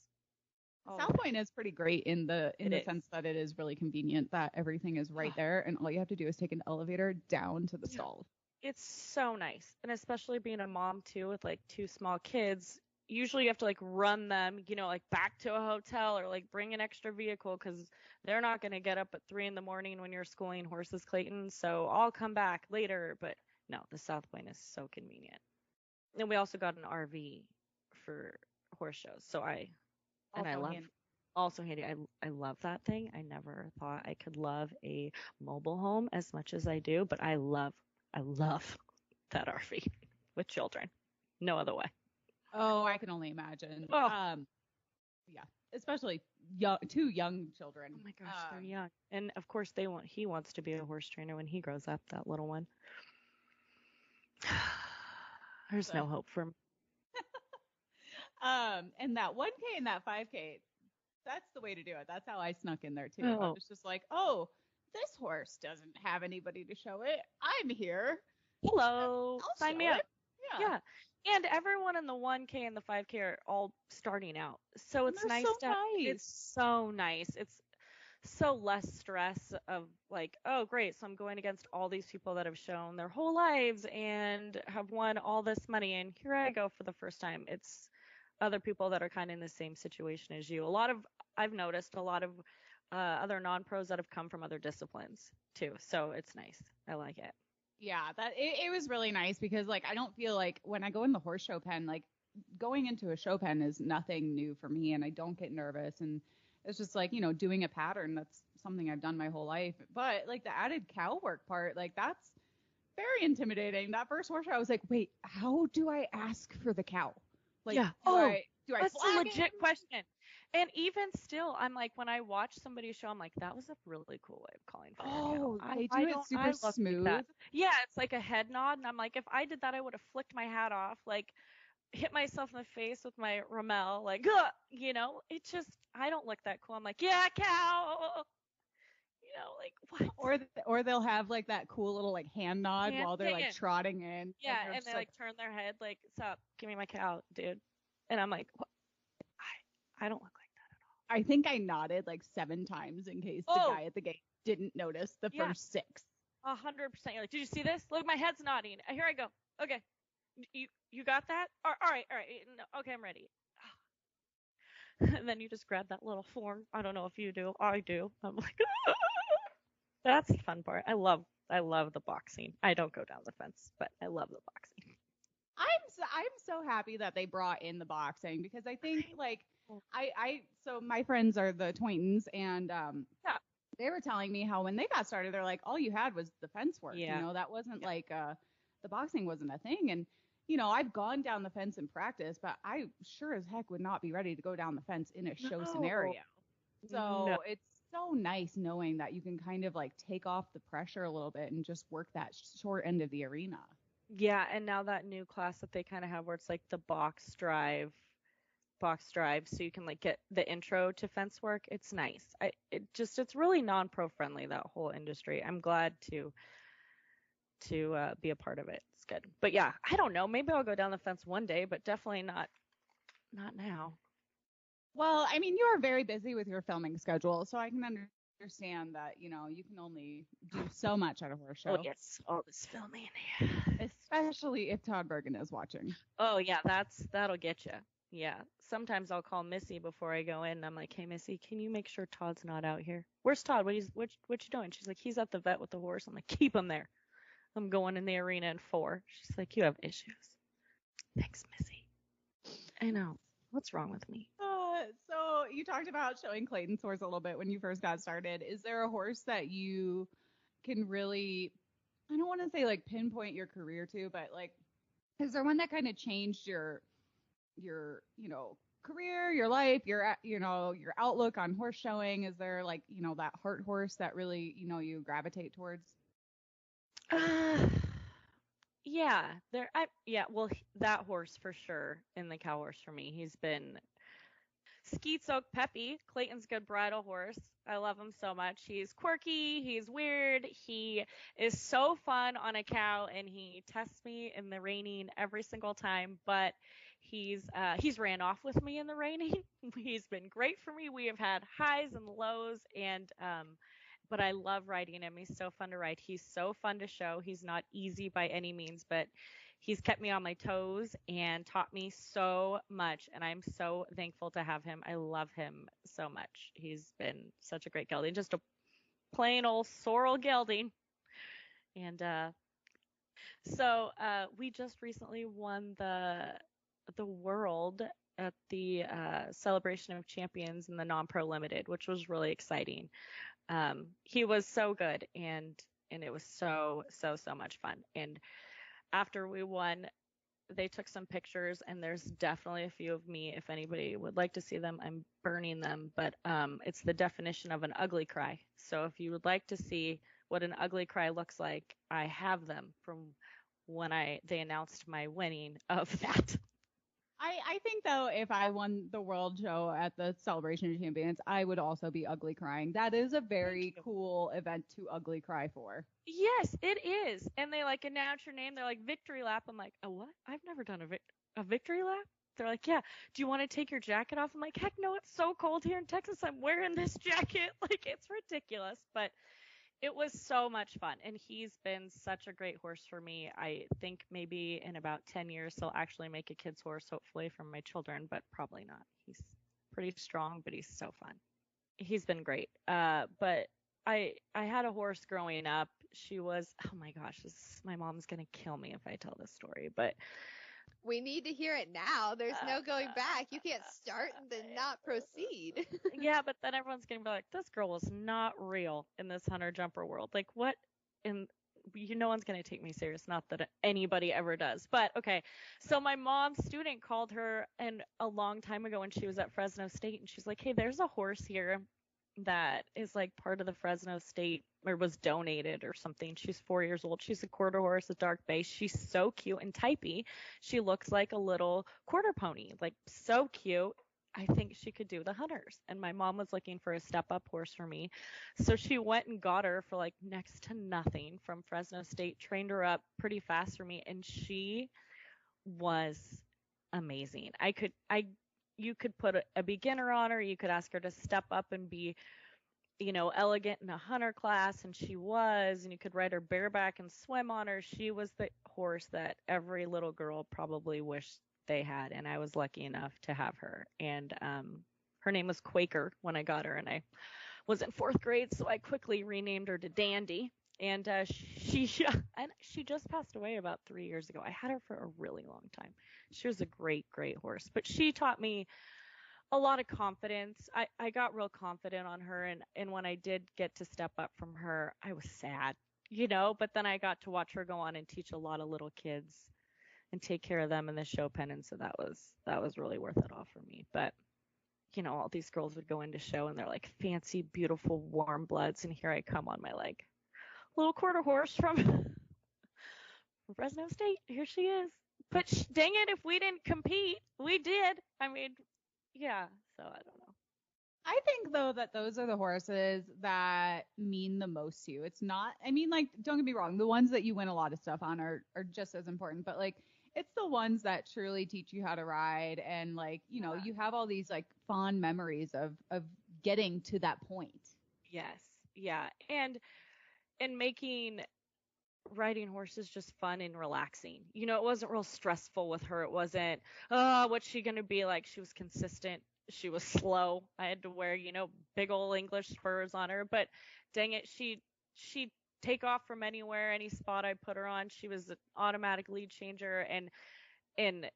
South Point is pretty great in the sense that it is really convenient, that everything is right there, and all you have to do is take an elevator down to the stalls. It's so nice. And especially being a mom too with like 2 small kids, usually you have to like run them, like back to a hotel or like bring an extra vehicle, because they're not going to get up at 3 a.m. when you're schooling horses, Clayton. So I'll come back later. But no, the South Point is so convenient. And we also got an RV for horse shows. So I love that thing. I never thought I could love a mobile home as much as I do, but I love that RV with children. No other way. Oh, I can only imagine. Oh. Yeah, especially 2 young children. Oh my gosh, they're young. And of course he wants to be a horse trainer when he grows up, that little one. There's no hope for him. And that 1K and that 5K, that's the way to do it. That's how I snuck in there too. Oh. I was just like, oh, this horse doesn't have anybody to show it. I'm here. Hello. Sign me up. Yeah. And everyone in the 1K and the 5K are all starting out. So it's nice. It's so nice. It's so less stress of like, oh great, so I'm going against all these people that have shown their whole lives and have won all this money, and here I go for the first time. It's other people that are kind of in the same situation as you. I've noticed a lot of other non-pros that have come from other disciplines too, so it's nice. I like it. Yeah, it was really nice because like I don't feel like when I go in the horse show pen, like going into a show pen is nothing new for me, and I don't get nervous, and it's just like, doing a pattern. That's something I've done my whole life. But like the added cow work part, like that's very intimidating. That first horse show, I was like, wait, how do I ask for the cow? Like, yeah. Do I That's a legit him? question. And even still, I'm like, when I watch somebody show, I'm like, that was a really cool way of calling for your cow. They do it super smooth. Like yeah, it's like a head nod, and I'm like, if I did that, I would have flicked my hat off, like hit myself in the face with my Rommel, like, it just, I don't look that cool. I'm like, yeah, cow. Like what? Or they'll have like that cool little like hand nod while they're like trotting in. Yeah, and they like turn their head like, "Sup, give me my cow, dude." And I'm like, what? I don't look like that at all. I think I nodded like 7 times in case the guy at the gate didn't notice the first 6. 100%. You're like, did you see this? Look, my head's nodding. Here I go. Okay, you got that? All right. No, okay, I'm ready. And then you just grab that little form. I don't know if you do. I do. I'm like, that's the fun part. I love the boxing. I don't go down the fence, but I love the boxing. I'm so happy that they brought in the boxing because I think like so my friends are the Twaintons, and they were telling me how when they got started they're like, all you had was the fence work. That wasn't like the boxing wasn't a thing. And I've gone down the fence in practice, but I sure as heck would not be ready to go down the fence in a show scenario. So it's so nice knowing that you can kind of like take off the pressure a little bit and just work that short end of the arena. Yeah, and now that new class that they kind of have where it's like the box drive, so you can like get the intro to fence work. It's nice. It's really non-pro friendly, that whole industry. I'm glad to be a part of it. It's good. But yeah, I don't know. Maybe I'll go down the fence one day, but definitely not now. Well, I mean, you are very busy with your filming schedule, so I can understand that, you can only do so much at a horse show. Oh, yes, all this filming. Especially if Todd Bergen is watching. Oh, yeah, that'll get you. Yeah, sometimes I'll call Missy before I go in, and I'm like, hey, Missy, can you make sure Todd's not out here? Where's Todd? What you doing? She's like, he's at the vet with the horse. I'm like, keep him there. I'm going in the arena in 4. She's like, you have issues. Thanks, Missy. I know. What's wrong with me? So you talked about showing Clayton's horse a little bit when you first got started. Is there a horse that you can really, I don't want to say like pinpoint your career to, but like, is there one that kind of changed your career, your life, your outlook on horse showing? Is there like, that heart horse that really, you gravitate towards? Yeah, well, that horse for sure, in the cow horse for me. He's been Skeets Oak Peppy, Clayton's good bridle horse. I love him so much. He's quirky, he's weird, he is so fun on a cow, and he tests me in the reining every single time, but he's ran off with me in the reining. He's been great for me. We have had highs and lows, and but I love riding him. He's so fun to ride. He's so fun to show. He's not easy by any means, but he's kept me on my toes and taught me so much, and I'm so thankful to have him. I love him so much. He's been such a great gelding, just a plain old sorrel gelding. And so we just recently won the world at the Celebration of Champions in the non-pro limited, which was really exciting. He was so good, and it was so much fun. And after we won, they took some pictures, and there's definitely a few of me. If anybody would like to see them, I'm burning them. But it's the definition of an ugly cry. So if you would like to see what an ugly cry looks like, I have them from when they announced my winning of that. I think, though, if I won the world show at the Celebration of Champions, I would also be ugly crying. That is a very cool event to ugly cry for. Yes, it is. And they like announce your name. They're like victory lap. I'm like, a what? I've never done a victory lap. They're like, yeah, do you want to take your jacket off? I'm like, heck no, it's so cold here in Texas. I'm wearing this jacket. Like, it's ridiculous. But it was so much fun. And he's been such a great horse for me. I think maybe in about 10 years, he'll actually make a kid's horse, hopefully for my children, but probably not. He's pretty strong, but he's so fun. He's been great. But I had a horse growing up. She was, oh my gosh, my mom's going to kill me if I tell this story, but we need to hear it now. There's no going back. You can't start and then not proceed. Yeah, but then everyone's going to be like, this girl was not real in this hunter jumper world. Like, what? No one's going to take me serious. Not that anybody ever does. But okay. So my mom's student called her and a long time ago when she was at Fresno State, and she's like, hey, there's a horse here that is like part of the Fresno State or was donated or something. She's 4 years old. She's a quarter horse, a dark bay. She's so cute and typey. She looks like a little quarter pony, like so cute. I think she could do the hunters. And my mom was looking for a step up horse for me. So she went and got her for like next to nothing from Fresno State, trained her up pretty fast for me. And she was amazing. You could put a beginner on her. You could ask her to step up and be, elegant in a hunter class. And she was, and you could ride her bareback and swim on her. She was the horse that every little girl probably wished they had. And I was lucky enough to have her. And her name was Quaker when I got her. And I was in 4th grade. So I quickly renamed her to Dandy. And she just passed away about 3 years ago. I had her for a really long time. She was a great, great horse. But she taught me a lot of confidence. I got real confident on her. And when I did get to step up from her, I was sad, But then I got to watch her go on and teach a lot of little kids and take care of them in the show pen. And so that was really worth it all for me. But, all these girls would go into show and they're like fancy, beautiful, warm bloods. And here I come on my little quarter horse from Fresno State. Here she is. But dang it, if we didn't compete, we did. I mean, yeah. So I don't know. I think though that those are the horses that mean the most to you. It's not, don't get me wrong, the ones that you win a lot of stuff on are just as important, but it's the ones that truly teach you how to ride and you have all these fond memories of getting to that point. Yes. Yeah. And making riding horses just fun and relaxing. It wasn't real stressful with her. It wasn't, what's she going to be like? She was consistent. She was slow. I had to wear, big old English spurs on her, but dang it, she'd take off from anywhere, any spot I put her on. She was an automatic lead changer. And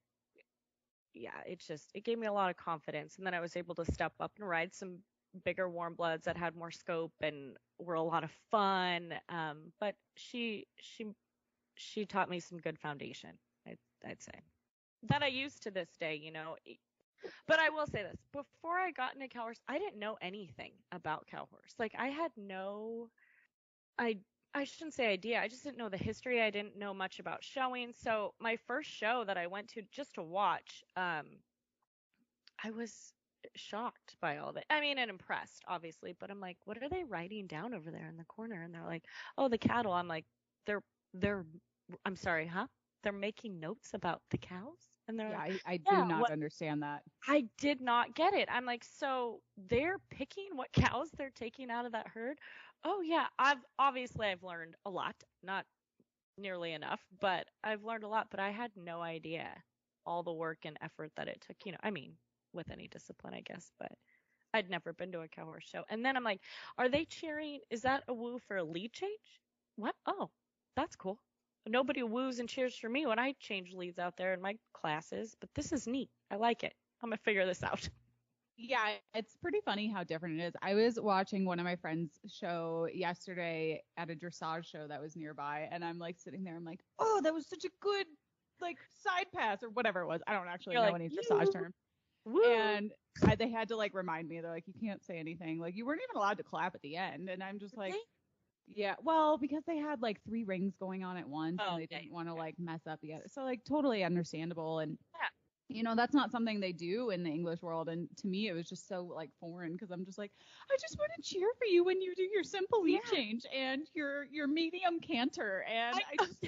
yeah, it gave me a lot of confidence. And then I was able to step up and ride some bigger warm bloods that had more scope and were a lot of fun. But she taught me some good foundation, I'd say, that I use to this day, But I will say this, before I got into cow horse, I didn't know anything about cow horse. I had I shouldn't say idea. I just didn't know the history. I didn't know much about showing. So my first show that I went to just to watch, I was shocked by all of it. And impressed, obviously, but I'm like, what are they writing down over there in the corner? And they're like, oh, the cattle. I'm like, I'm sorry, huh? They're making notes about the cows? And they're I do not understand that. I did not get it. I'm like, so they're picking what cows they're taking out of that herd? Oh yeah, I've learned a lot, not nearly enough, but I've learned a lot, but I had no idea all the work and effort that it took, with any discipline, I guess, but I'd never been to a cow horse show. And then I'm like, are they cheering? Is that a woo for a lead change? What? Oh, that's cool. Nobody woos and cheers for me when I change leads out there in my classes, but this is neat. I like it. I'm going to figure this out. Yeah, it's pretty funny how different it is. I was watching one of my friends' show yesterday at a dressage show that was nearby, and I'm sitting there, I'm like, oh, that was such a good side pass or whatever it was. I don't actually know any dressage term. Woo. And they had to remind me, they're like, you can't say anything. You weren't even allowed to clap at the end. And I'm just like, yeah, well, because they had 3 rings going on at once and they didn't want to mess up the other. So totally understandable. And that's not something they do in the English world. And to me, it was just so foreign because I'm just I just want to cheer for you when you do your simple lead change and your medium canter. And I just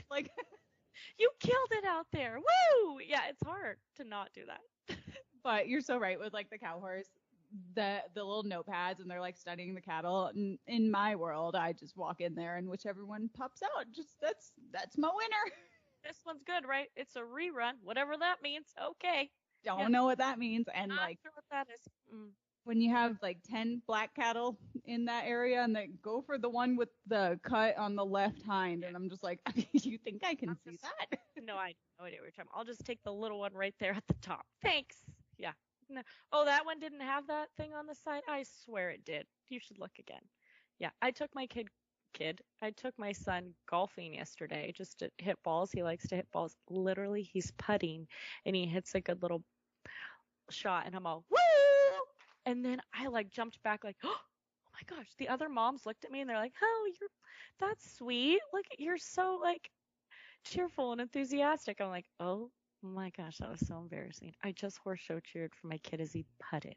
You killed it out there. Woo! Yeah, it's hard to not do that. But you're so right with like the cow horse, the little notepads, and they're like studying the cattle. In my world, I just walk in there and whichever one pops out, just that's my winner. This one's good, right? It's a rerun, whatever that means. Okay. Don't know what that means, and Not like sure what that is. when you have like 10 black cattle in that area and they go for the one with the cut on the left hind, and I'm just like, you think I can see that? No, I have no idea what you're talking about. I'll just take the little one right there at the top. Thanks. Yeah. No. Oh, that one didn't have that thing on the side? I swear it did. You should look again. Yeah, I took my I took my son golfing yesterday just to hit balls. He likes to hit balls. Literally, he's putting and he hits a good little shot and I'm all, woo! And then I like jumped back like, oh my gosh. The other moms looked at me and they're like, oh, that's sweet. Look, you're so like cheerful and enthusiastic. I'm like, oh my gosh, that was so embarrassing. I just horse show cheered for my kid as he putted.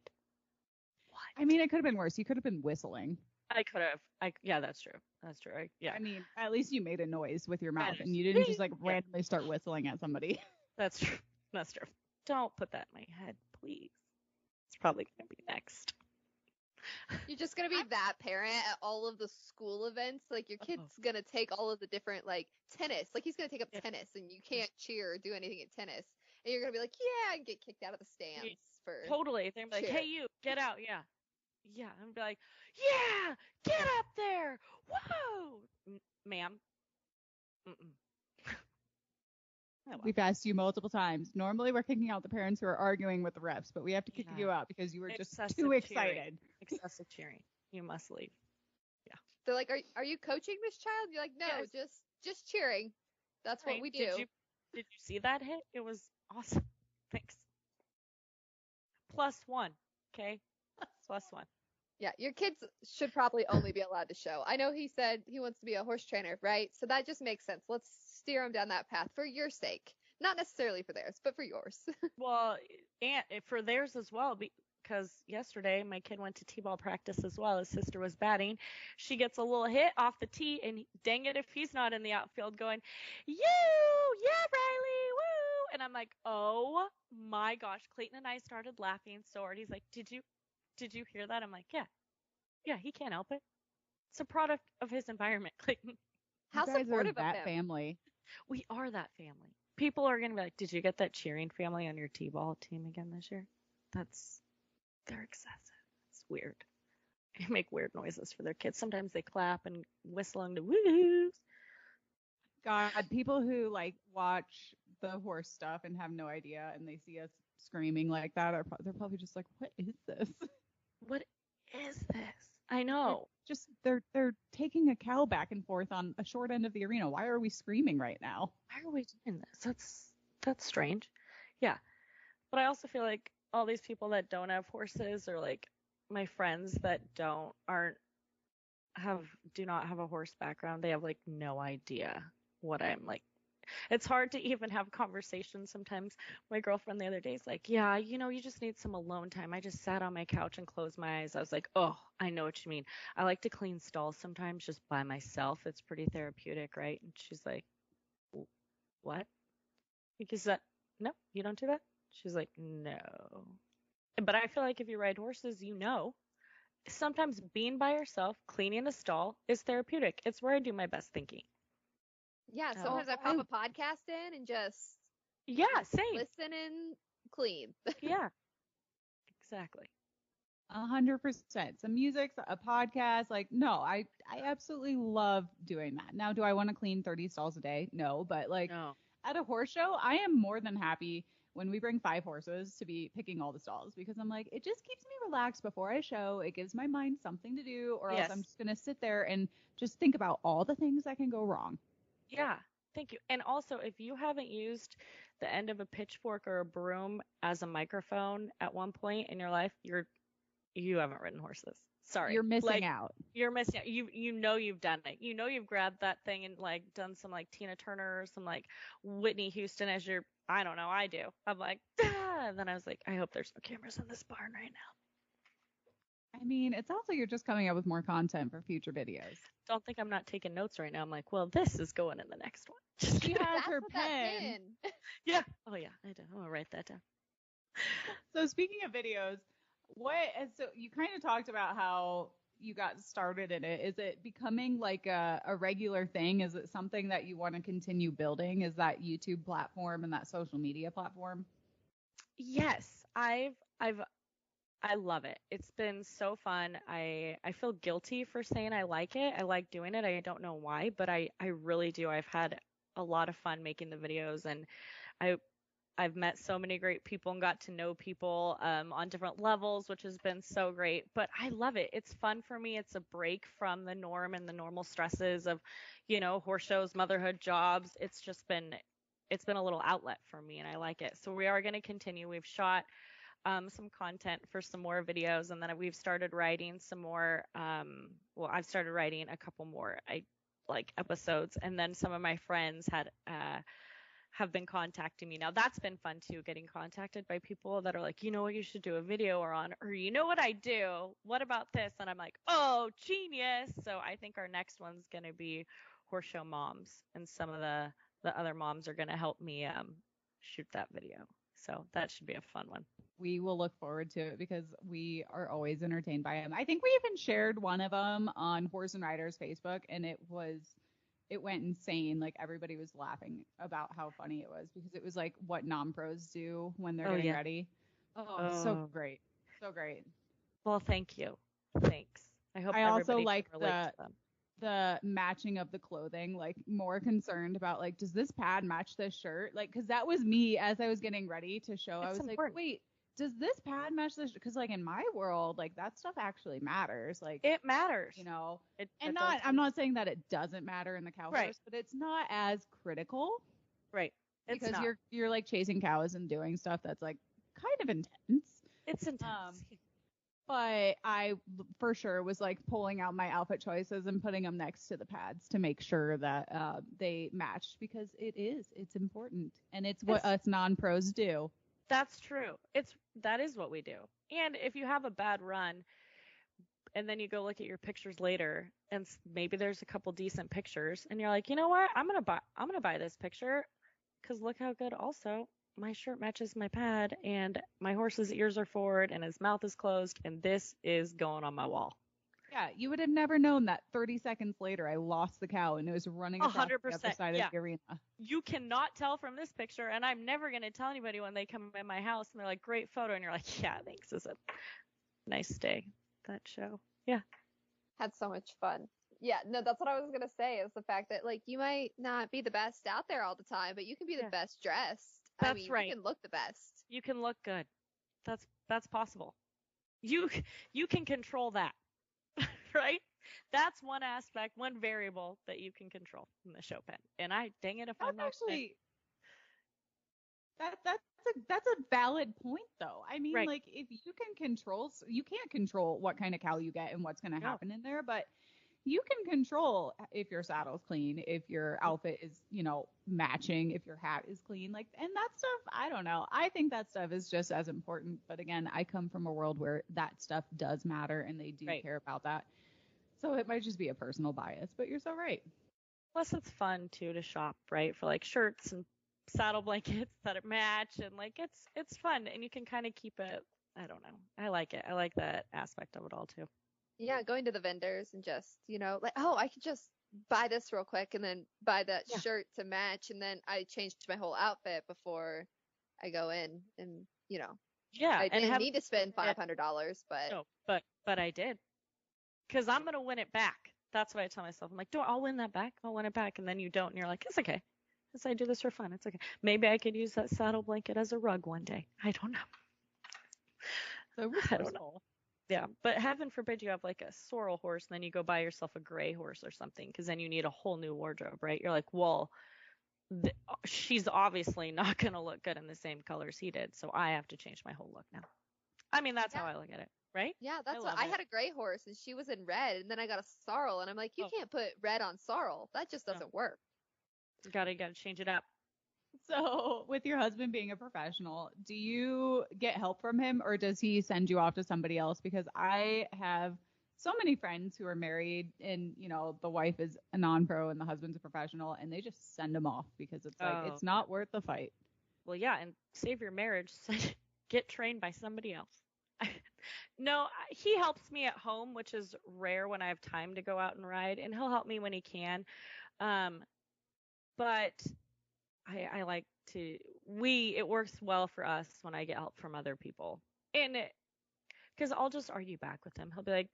What? I mean, it could have been worse. You could have been whistling. I could have. Yeah, that's true. That's true. Yeah. I mean, at least you made a noise with your mouth and you didn't just like randomly start whistling at somebody. That's true. That's true. Don't put that in my head, please. It's probably going to be next. You're just going to be that parent at all of the school events. Like your kid's going to take all of the different like tennis. Like he's going to take up tennis and you can't cheer or do anything at tennis. And you're going to be like, yeah, and get kicked out of the stands for Totally. They're going to be like, hey, you, get out. Yeah. Yeah, I'm be like, yeah, get up there, whoa, ma'am. We've asked you multiple times. Normally, we're kicking out the parents who are arguing with the refs, but we have to kick you out because you were just too excited. Excessive cheering. You must leave. Yeah. They're like, are you coaching this child? You're like, no, yes. just cheering. That's what we do. Did you see that hit? It was awesome. Thanks. +1. Okay. +1. Yeah, your kids should probably only be allowed to show. I know he said he wants to be a horse trainer, right? So that just makes sense. Let's steer him down that path for your sake. Not necessarily for theirs, but for yours. Well, and for theirs as well, because yesterday my kid went to t-ball practice as well. His sister was batting. She gets a little hit off the tee, and dang it if he's not in the outfield going, yeah, Riley, woo! And I'm like, oh my gosh. Clayton and I started laughing so hard. He's like, did you hear that? I'm like, yeah, he can't help it. It's a product of his environment, Clayton. How supportive of that family. We are that family. People are going to be like, did you get that cheering family on your t-ball team again this year? They're excessive. It's weird. They make weird noises for their kids. Sometimes they clap and whistle and woo-hoos. God, people who like watch the horse stuff and have no idea and they see us screaming like that they're probably just like, what is this? What is this? I know. They're taking a cow back and forth on a short end of the arena. Why are we screaming right now? Why are we doing this? That's strange. Yeah. But I also feel like all these people that don't have horses or like my friends that do not have a horse background, they have like no idea what I'm like. It's hard to even have conversations sometimes. My girlfriend the other day is like, yeah, you just need some alone time. I just sat on my couch and closed my eyes. I was like, oh, I know what you mean. I like to clean stalls sometimes just by myself. It's pretty therapeutic, right? And she's like, what? Because no, you don't do that? She's like, no. But I feel like if you ride horses, sometimes being by yourself, cleaning a stall is therapeutic. It's where I do my best thinking. Yeah, sometimes I pop a podcast in and just same. Listen and clean. Yeah, exactly. 100%. Some music, a podcast. Like, no, I absolutely love doing that. Now, do I want to clean 30 stalls a day? No, but like at a horse show, I am more than happy when we bring 5 horses to be picking all the stalls because I'm like, it just keeps me relaxed before I show. It gives my mind something to do, or else I'm just going to sit there and just think about all the things that can go wrong. Yeah, thank you. And also, if you haven't used the end of a pitchfork or a broom as a microphone at one point in your life, you haven't ridden horses. Sorry. You're missing out. You're missing out. You've done it. You've grabbed that thing and like done some like Tina Turner, some like Whitney Houston as your, I don't know, I do. I'm like, and then I was like, I hope there's no cameras in this barn right now. I mean, it sounds like you're just coming up with more content for future videos. Don't think I'm not taking notes right now. I'm like, well, this is going in the next one. She has her pen. Yeah. Oh yeah, I do. I'm gonna write that down. So speaking of videos, so you kind of talked about how you got started in it. Is it becoming like a regular thing? Is it something that you want to continue building? Is that YouTube platform and that social media platform? Yes, I love it. It's been so fun. I feel guilty for saying I like it. I like doing it. I don't know why, but I really do. I've had a lot of fun making the videos, and I've met so many great people and got to know people on different levels, which has been so great. But I love it. It's fun for me. It's a break from the norm and the normal stresses of, horse shows, motherhood, jobs. It's been a little outlet for me, and I like it. So we are going to continue. We've shot some content for some more videos, and then we've started writing some more. I've started writing a couple more episodes, and then some of my friends have been contacting me. Now that's been fun too, getting contacted by people that are like, you know what, you should do a video on, or you know what I do, what about this? And I'm like, oh, genius. So I think our next one's going to be horse show moms, and some of the other moms are going to help me shoot that video. So that should be a fun one. We will look forward to it because we are always entertained by him. I think we even shared one of them on Horse and Riders Facebook, and it went insane. Like everybody was laughing about how funny it was because it was like what non-pros do when they're getting ready. Oh, so great. So great. Well, thank you. Thanks. I hope I also everybody like can relate to them. The matching of the clothing, like more concerned about like, does this pad match this shirt? Like, cause that was me as I was getting ready to show. I was important. Like, wait, does this pad match this? Cause like in my world, like that stuff actually matters. Like it matters, I'm not saying that it doesn't matter in the cow horse, but it's not as critical. Right. Because you're like chasing cows and doing stuff that's like kind of intense. It's intense. But I for sure was like pulling out my outfit choices and putting them next to the pads to make sure that they matched because it's important and it's what us non-pros do. That's true. That is what we do. And if you have a bad run and then you go look at your pictures later and maybe there's a couple decent pictures and you're like, you know what? I'm going to buy this picture because look how good also my shirt matches my pad and my horse's ears are forward and his mouth is closed and this is going on my wall. Yeah, you would have never known that 30 seconds later I lost the cow and it was running across the other side of the arena. You cannot tell from this picture, and I'm never going to tell anybody when they come in my house and they're like, great photo, and you're like, yeah, thanks, it's a nice day, that show. Yeah. Had so much fun. Yeah, no, that's what I was going to say is the fact that, like, you might not be the best out there all the time, but you can be the best dressed. That's right. You can look the best. You can look good. That's possible. You can control that, right? That's one aspect, one variable that you can control in the show pen. And dang it if I'm not actually that's a valid point though. I mean, like if you can't control what kind of cow you get and what's going to happen in there, but you can control if your saddle's clean, if your outfit is, matching, if your hat is clean, like, and that stuff, I don't know. I think that stuff is just as important. But again, I come from a world where that stuff does matter and they do care about that. So it might just be a personal bias, but you're so right. Plus it's fun too to shop, right? For like shirts and saddle blankets that match and like it's fun and you can kind of keep it, I don't know. I like it. I like that aspect of it all too. Yeah, going to the vendors and just, like, oh, I could just buy this real quick and then buy that shirt to match. And then I changed my whole outfit before I go in and, Yeah. I didn't need to spend $500, but. No, but I did. Because I'm going to win it back. That's what I tell myself. I'm like, I'll win that back. I'll win it back. And then you don't. And you're like, it's okay. Because I do this for fun. It's okay. Maybe I could use that saddle blanket as a rug one day. I don't know. So I don't know. Yeah, but heaven forbid you have like a sorrel horse and then you go buy yourself a gray horse or something because then you need a whole new wardrobe, right? You're like, well, she's obviously not going to look good in the same colors he did, so I have to change my whole look now. I mean, that's how I look at it, right? Yeah, that's what I had a gray horse and she was in red and then I got a sorrel and I'm like, you can't put red on sorrel. That just doesn't work. You gotta change it up. So, with your husband being a professional, do you get help from him or does he send you off to somebody else? Because I have so many friends who are married and, the wife is a non-pro and the husband's a professional and they just send them off because it's like, it's not worth the fight. Well, yeah, and save your marriage. Get trained by somebody else. No, he helps me at home, which is rare when I have time to go out and ride, and he'll help me when he can. But I like to, it works well for us when I get help from other people. And because I'll just argue back with him. He'll be like,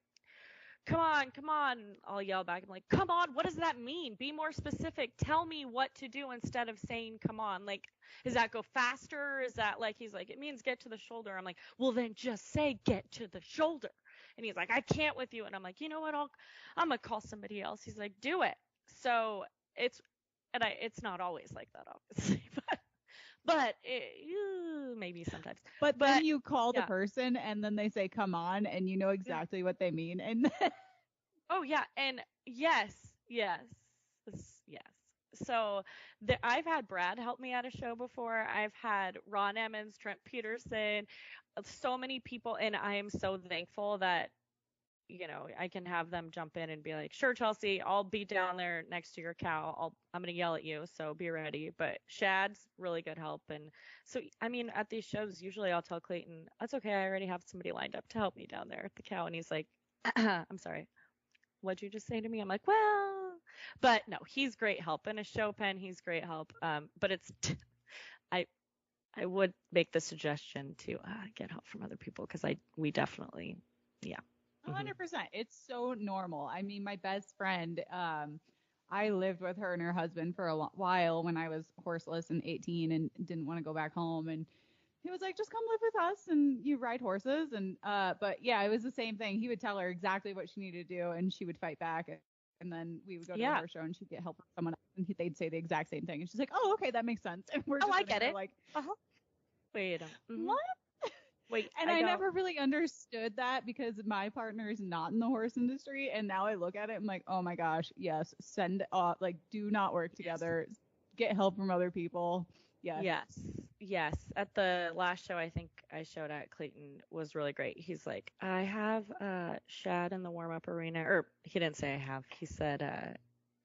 come on, come on. I'll yell back. I'm like, come on, what does that mean? Be more specific. Tell me what to do instead of saying, come on. Like, does that go faster? Is that like, he's like, it means get to the shoulder. I'm like, well, then just say get to the shoulder. And he's like, I can't with you. And I'm like, you know what? I'm going to call somebody else. He's like, do it. So it's not always like that, obviously, but maybe sometimes. But then you call the person and then they say, come on, and you know exactly what they mean. And oh, yeah. And yes. So I've had Brad help me at a show before. I've had Ron Emmons, Trent Peterson, so many people. And I am so thankful that, I can have them jump in and be like, sure, Chelsea, I'll be down there next to your cow. I'm going to yell at you. So be ready. But Shad's really good help. And so, I mean, at these shows, usually I'll tell Clayton, that's okay. I already have somebody lined up to help me down there at the cow. And he's like, I'm sorry. What'd you just say to me? I'm like, well, but no, he's great help. In a show pen, he's great help. But I would make the suggestion to get help from other people because we definitely, yeah. 100%. It's so normal. I mean, my best friend, I lived with her and her husband for a while when I was horseless and 18 and didn't want to go back home. And he was like, just come live with us and you ride horses. And, but yeah, it was the same thing. He would tell her exactly what she needed to do and she would fight back. And then we would go to a horse show and she'd get help from someone else and they'd say the exact same thing. And she's like, oh, okay, that makes sense. And we're just I get it. Like, wait, what? Wait, and I never really understood that because my partner is not in the horse industry. And now I look at it, I'm like, oh my gosh, yes, send off, like, do not work together. Get help from other people. Yes. At the last show I think I showed at, Clayton was really great. He's like, I have Shad in the warm-up arena. Or he didn't say I have. He said,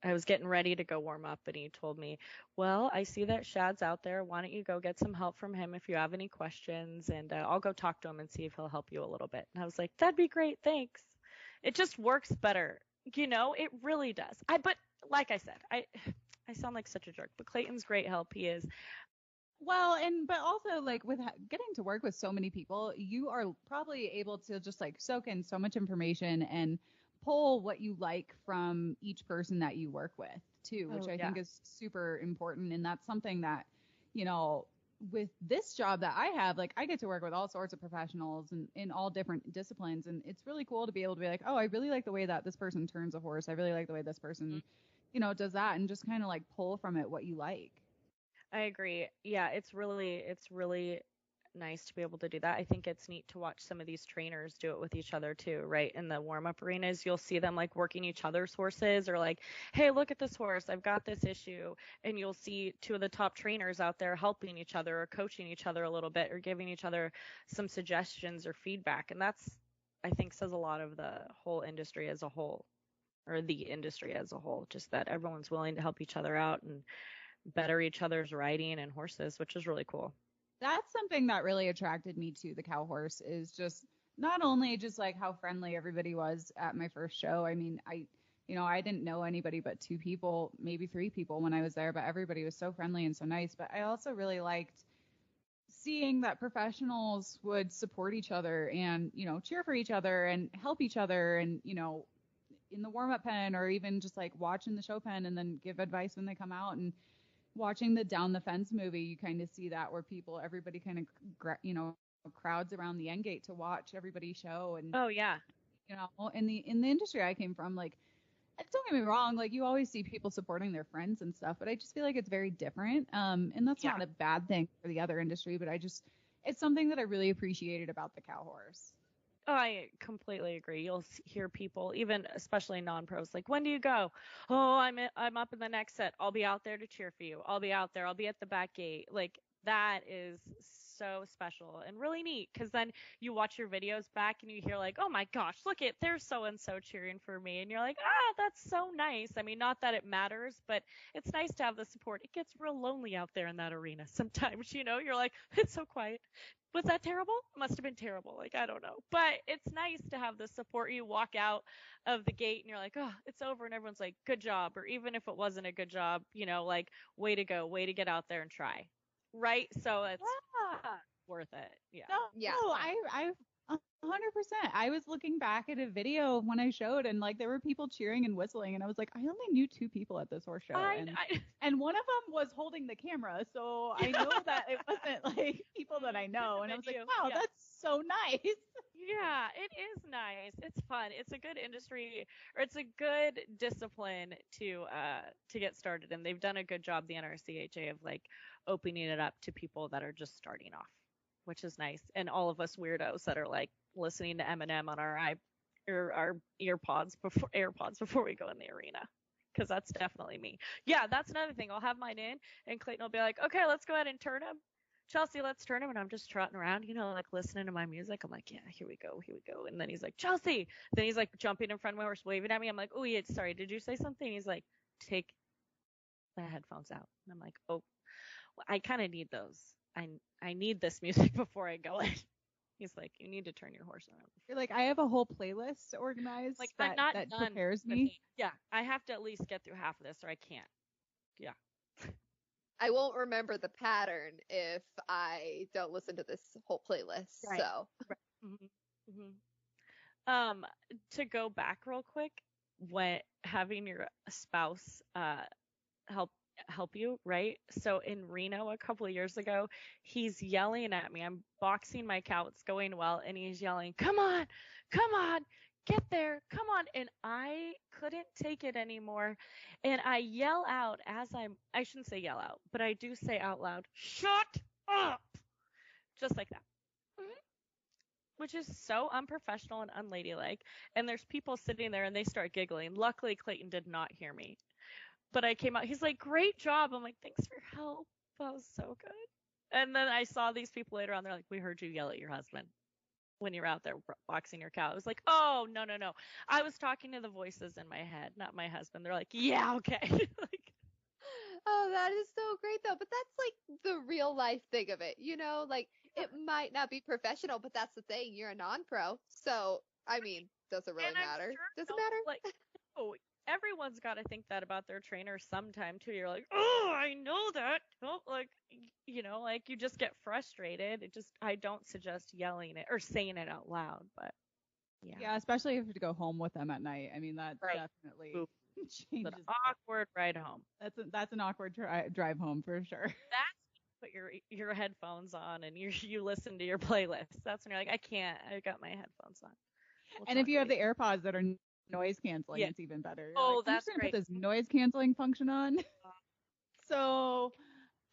I was getting ready to go warm up and he told me, well, I see that Shad's out there. Why don't you go get some help from him if you have any questions, and I'll go talk to him and see if he'll help you a little bit. And I was like, that'd be great. Thanks. It just works better. It really does. But like I said, I sound like such a jerk, but Clayton's great help. He is. Well, but also like with getting to work with so many people, you are probably able to just like soak in so much information and pull what you like from each person that you work with too, which I think is super important. And that's something that, with this job that I have, like I get to work with all sorts of professionals and in all different disciplines. And it's really cool to be able to be like, oh, I really like the way that this person turns a horse. I really like the way this person, does that, and just kind of like pull from it what you like. I agree. Yeah, it's really nice to be able to do that. I think it's neat to watch some of these trainers do it with each other too, right? In the warm-up arenas, you'll see them like working each other's horses, or like, hey, look at this horse, I've got this issue. And you'll see two of the top trainers out there helping each other or coaching each other a little bit or giving each other some suggestions or feedback. And that's, I think, says a lot of the whole industry as a whole, or the industry as a whole, just that everyone's willing to help each other out and better each other's riding and horses, which is really cool. That's something that really attracted me to the cow horse, is just not only just like how friendly everybody was at my first show. I mean, I didn't know anybody but 2 people, maybe 3 people when I was there, but everybody was so friendly and so nice. But I also really liked seeing that professionals would support each other and, cheer for each other and help each other and, in the warm-up pen, or even just like watching the show pen and then give advice when they come out. And watching the Down the Fence movie, you kind of see that, where everybody kind of, crowds around the end gate to watch everybody show. And in the industry I came from, like, don't get me wrong, like you always see people supporting their friends and stuff, but I just feel like it's very different. And that's not a bad thing for the other industry, but it's something that I really appreciated about the cow horse. I completely agree. You'll hear people, even especially non-pros, like, when do you go? Oh, I'm up in the next set. I'll be out there to cheer for you. I'll be out there. I'll be at the back gate. Like, that is so special and really neat, because then you watch your videos back and you hear like, oh my gosh, look at, there's so and so cheering for me, and you're like, that's so nice. I mean, not that it matters, but it's nice to have the support. It gets real lonely out there in that arena sometimes. You're like, it's so quiet. Was that terrible? Must have been terrible. Like, I don't know. But it's nice to have the support. You walk out of the gate and you're like, oh, it's over. And everyone's like, good job. Or even if it wasn't a good job, like, way to go, way to get out there and try. Right? So it's worth it. Yeah. No, I 100%. I was looking back at a video when I showed, and like there were people cheering and whistling, and I was like, I only knew 2 people at this horse show, and one of them was holding the camera, so I know that it wasn't like people that I know, and I was like, wow, that's so nice. Yeah, it is nice. It's fun. It's a good industry, or it's a good discipline to get started, and they've done a good job, the NRCHA, of like opening it up to people that are just starting off, which is nice. And all of us weirdos that are like listening to Eminem on our AirPods before we go in the arena, because that's definitely me. Yeah, that's another thing. I'll have mine in, and Clayton will be like, okay, let's go ahead and turn him. Chelsea, let's turn him. And I'm just trotting around, like listening to my music. I'm like, yeah, here we go. And then he's like, Chelsea. Then he's like jumping in front of my horse, waving at me. I'm like, oh, yeah, sorry, did you say something? He's like, take the headphones out. And I'm like, oh, well, I kind of need those. I need this music before I go in. He's like, you need to turn your horse around. You're like, I have a whole playlist organized like, that, I'm not that done prepares me. Yeah, I have to at least get through half of this, or I can't. Yeah. I won't remember the pattern if I don't listen to this whole playlist. Right. So. Right. Mm-hmm. Mm-hmm. To go back real quick, when having your spouse help you, right? So in Reno a couple of years ago, he's yelling at me. I'm boxing my cow. It's going well, and he's yelling, come on, get there, come on. And I couldn't take it anymore. And I yell out I shouldn't say yell out, but I do say out loud, shut up. Just like that. Mm-hmm. Which is so unprofessional and unladylike. And there's people sitting there and they start giggling. Luckily, Clayton did not hear me. But I came out, he's like, great job. I'm like, thanks for your help. That was so good. And then I saw these people later on. They're like, we heard you yell at your husband when you were out there boxing your cow. I was like, oh, no. I was talking to the voices in my head, not my husband. They're like, yeah, okay. Like, oh, that is so great though. But that's like the real life thing of it, like it might not be professional, but that's the thing. You're a non-pro. So, I mean, does it really matter? Does it matter? Like, oh, everyone's got to think that about their trainer sometime too. You're like, oh, I know that. Oh, like, like you just get frustrated. I don't suggest yelling it or saying it out loud, but yeah. Yeah, especially if you have to go home with them at night. I mean, that definitely changes. It's an awkward ride home. That's an awkward drive home for sure. That's put your headphones on and you listen to your playlist. That's when you're like, I can't. I got my headphones on. And if you have the AirPods that are noise canceling, it's even better. You're that's great. Put this noise canceling function on. So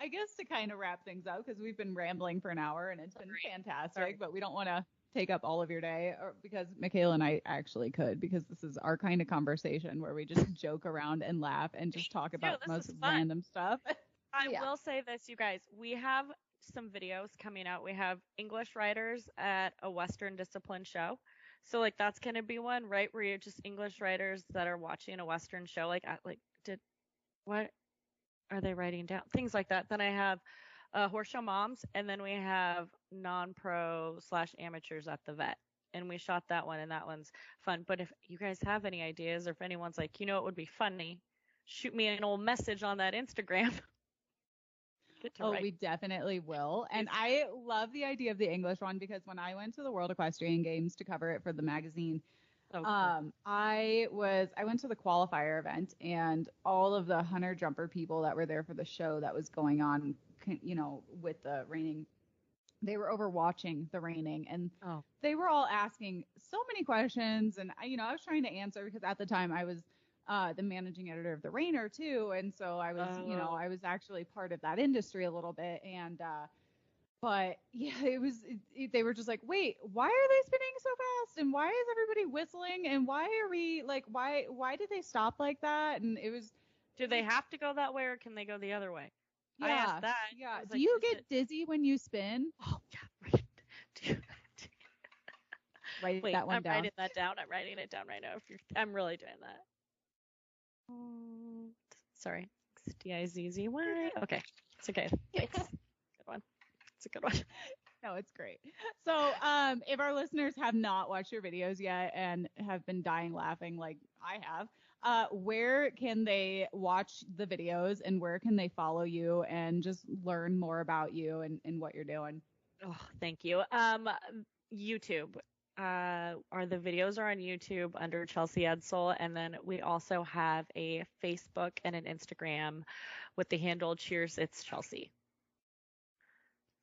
I guess to kind of wrap things up, because we've been rambling for an hour and it's been fantastic, but we don't want to take up all of your day, because Michaela and I actually could, because this is our kind of conversation where we just joke around and laugh and just talk about the most random stuff. I will say this, you guys, we have some videos coming out. We have English riders at a Western discipline show. So like that's going to be one, right, where you're just English riders that are watching a Western show, what are they writing down? Things like that. Then I have horse show moms, and then we have non-pro / amateurs at the vet. And we shot that one, and that one's fun. But if you guys have any ideas, or if anyone's like, it would be funny, shoot me an old message on that Instagram. We definitely will. And I love the idea of the English one, because when I went to the World Equestrian Games to cover it for the magazine, I went to the qualifier event, and all of the hunter jumper people that were there for the show that was going on, with the reining, they were over watching the reining, and they were all asking so many questions, and I was trying to answer, because at the time I was the managing editor of the Rainer too, and so I was I was actually part of that industry a little bit, and But yeah, they were just like, wait, why are they spinning so fast? And why is everybody whistling? And why are we like, why did they stop like that? And it was. Do they have to go that way or can they go the other way? Yeah, I asked that. Yeah. Do like, you get dizzy when you spin? Oh, yeah, right. Write Wait, that one I'm down. writing that down. I'm writing it down right now. I'm really doing that. Sorry. D-I-Z-Z-Y. Okay. It's okay. Thanks. Good one. It's a good one. No, it's great. So, if our listeners have not watched your videos yet and have been dying laughing like I have, where can they watch the videos and where can they follow you and just learn more about you and what you're doing? Oh, thank you. YouTube. The videos are on YouTube under Chelsea Edsall, and then we also have a Facebook and an Instagram with the handle Cheers It's Chelsea.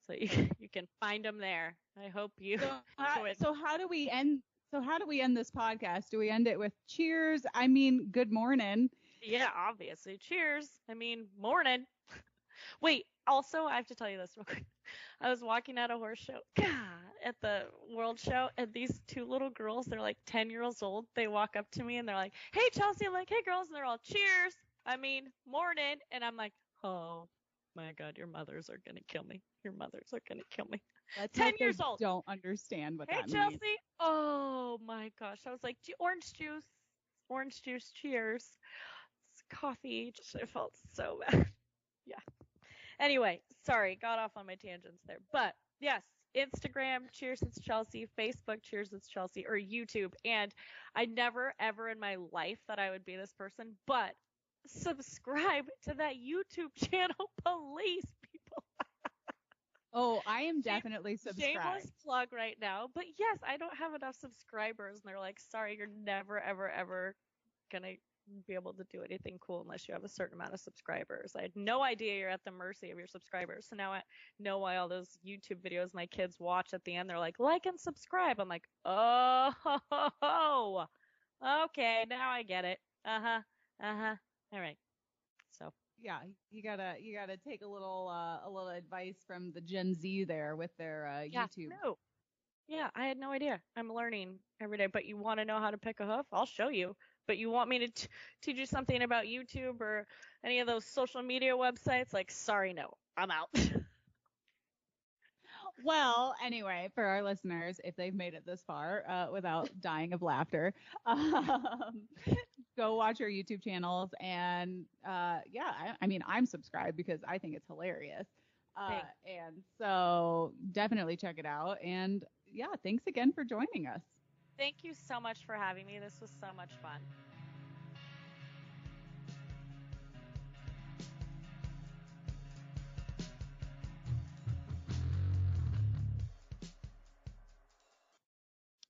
So you can find them there. I hope you enjoy it. So how do we end this podcast? Do we end it with cheers? I mean, good morning. Yeah, obviously. Cheers. I mean, morning. Wait, also, I have to tell you this real quick. I was walking at a horse show at the World Show, and these two little girls, they're like 10 years old. They walk up to me, and they're like, hey, Chelsea. I'm like, hey, girls. And they're all, cheers. I mean, morning. And I'm like, oh, my God, your mothers are going to kill me. Your mothers are going to kill me. Let's 10 years old. Don't understand what that means. Hey, Chelsea. Means. Oh, my gosh. I was like, orange juice. Orange juice. Cheers. It's coffee. I felt so bad. Yeah. Anyway, sorry, got off on my tangents there. But yes, Instagram, Cheers It's Chelsea, Facebook, Cheers It's Chelsea, or YouTube. And I never, ever in my life thought I would be this person, but subscribe to that YouTube channel, please, people. Oh, I am definitely subscribed. Shameless plug right now. But yes, I don't have enough subscribers. And they're like, sorry, you're never, ever, ever going to be able to do anything cool unless you have a certain amount of subscribers. I had no idea you're at the mercy of your subscribers. So now I know why all those YouTube videos my kids watch at the end, they're like and subscribe. I'm like, oh, okay, now I get it. All right. So yeah, you gotta take a little advice from the Gen Z there with their YouTube. No. Yeah, I had no idea. I'm learning every day. But you want to know how to pick a hoof? I'll show you. But you want me to teach you something about YouTube or any of those social media websites? Like, sorry, no, I'm out. Well, anyway, for our listeners, if they've made it this far without dying of laughter, go watch our YouTube channels. And I mean, I'm subscribed because I think it's hilarious. And so definitely check it out. And yeah, thanks again for joining us. Thank you so much for having me. This was so much fun.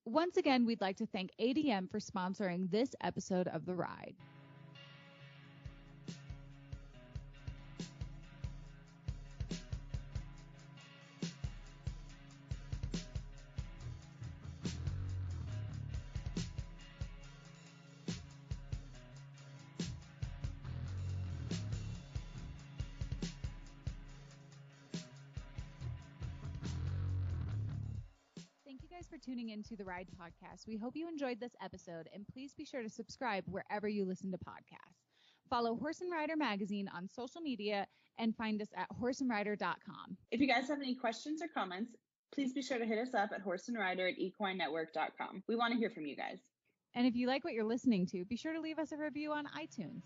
Once again, we'd like to thank ADM for sponsoring this episode of The Ride. Thank you guys for tuning into the Ride Podcast. We hope you enjoyed this episode, and please be sure to subscribe wherever you listen to podcasts. Follow Horse and Rider Magazine on social media and find us at horseandrider.com. If you guys have any questions or comments, please be sure to hit us up at horseandrider@equinenetwork.com. We want to hear from you guys. And if you like what you're listening to, be sure to leave us a review on iTunes.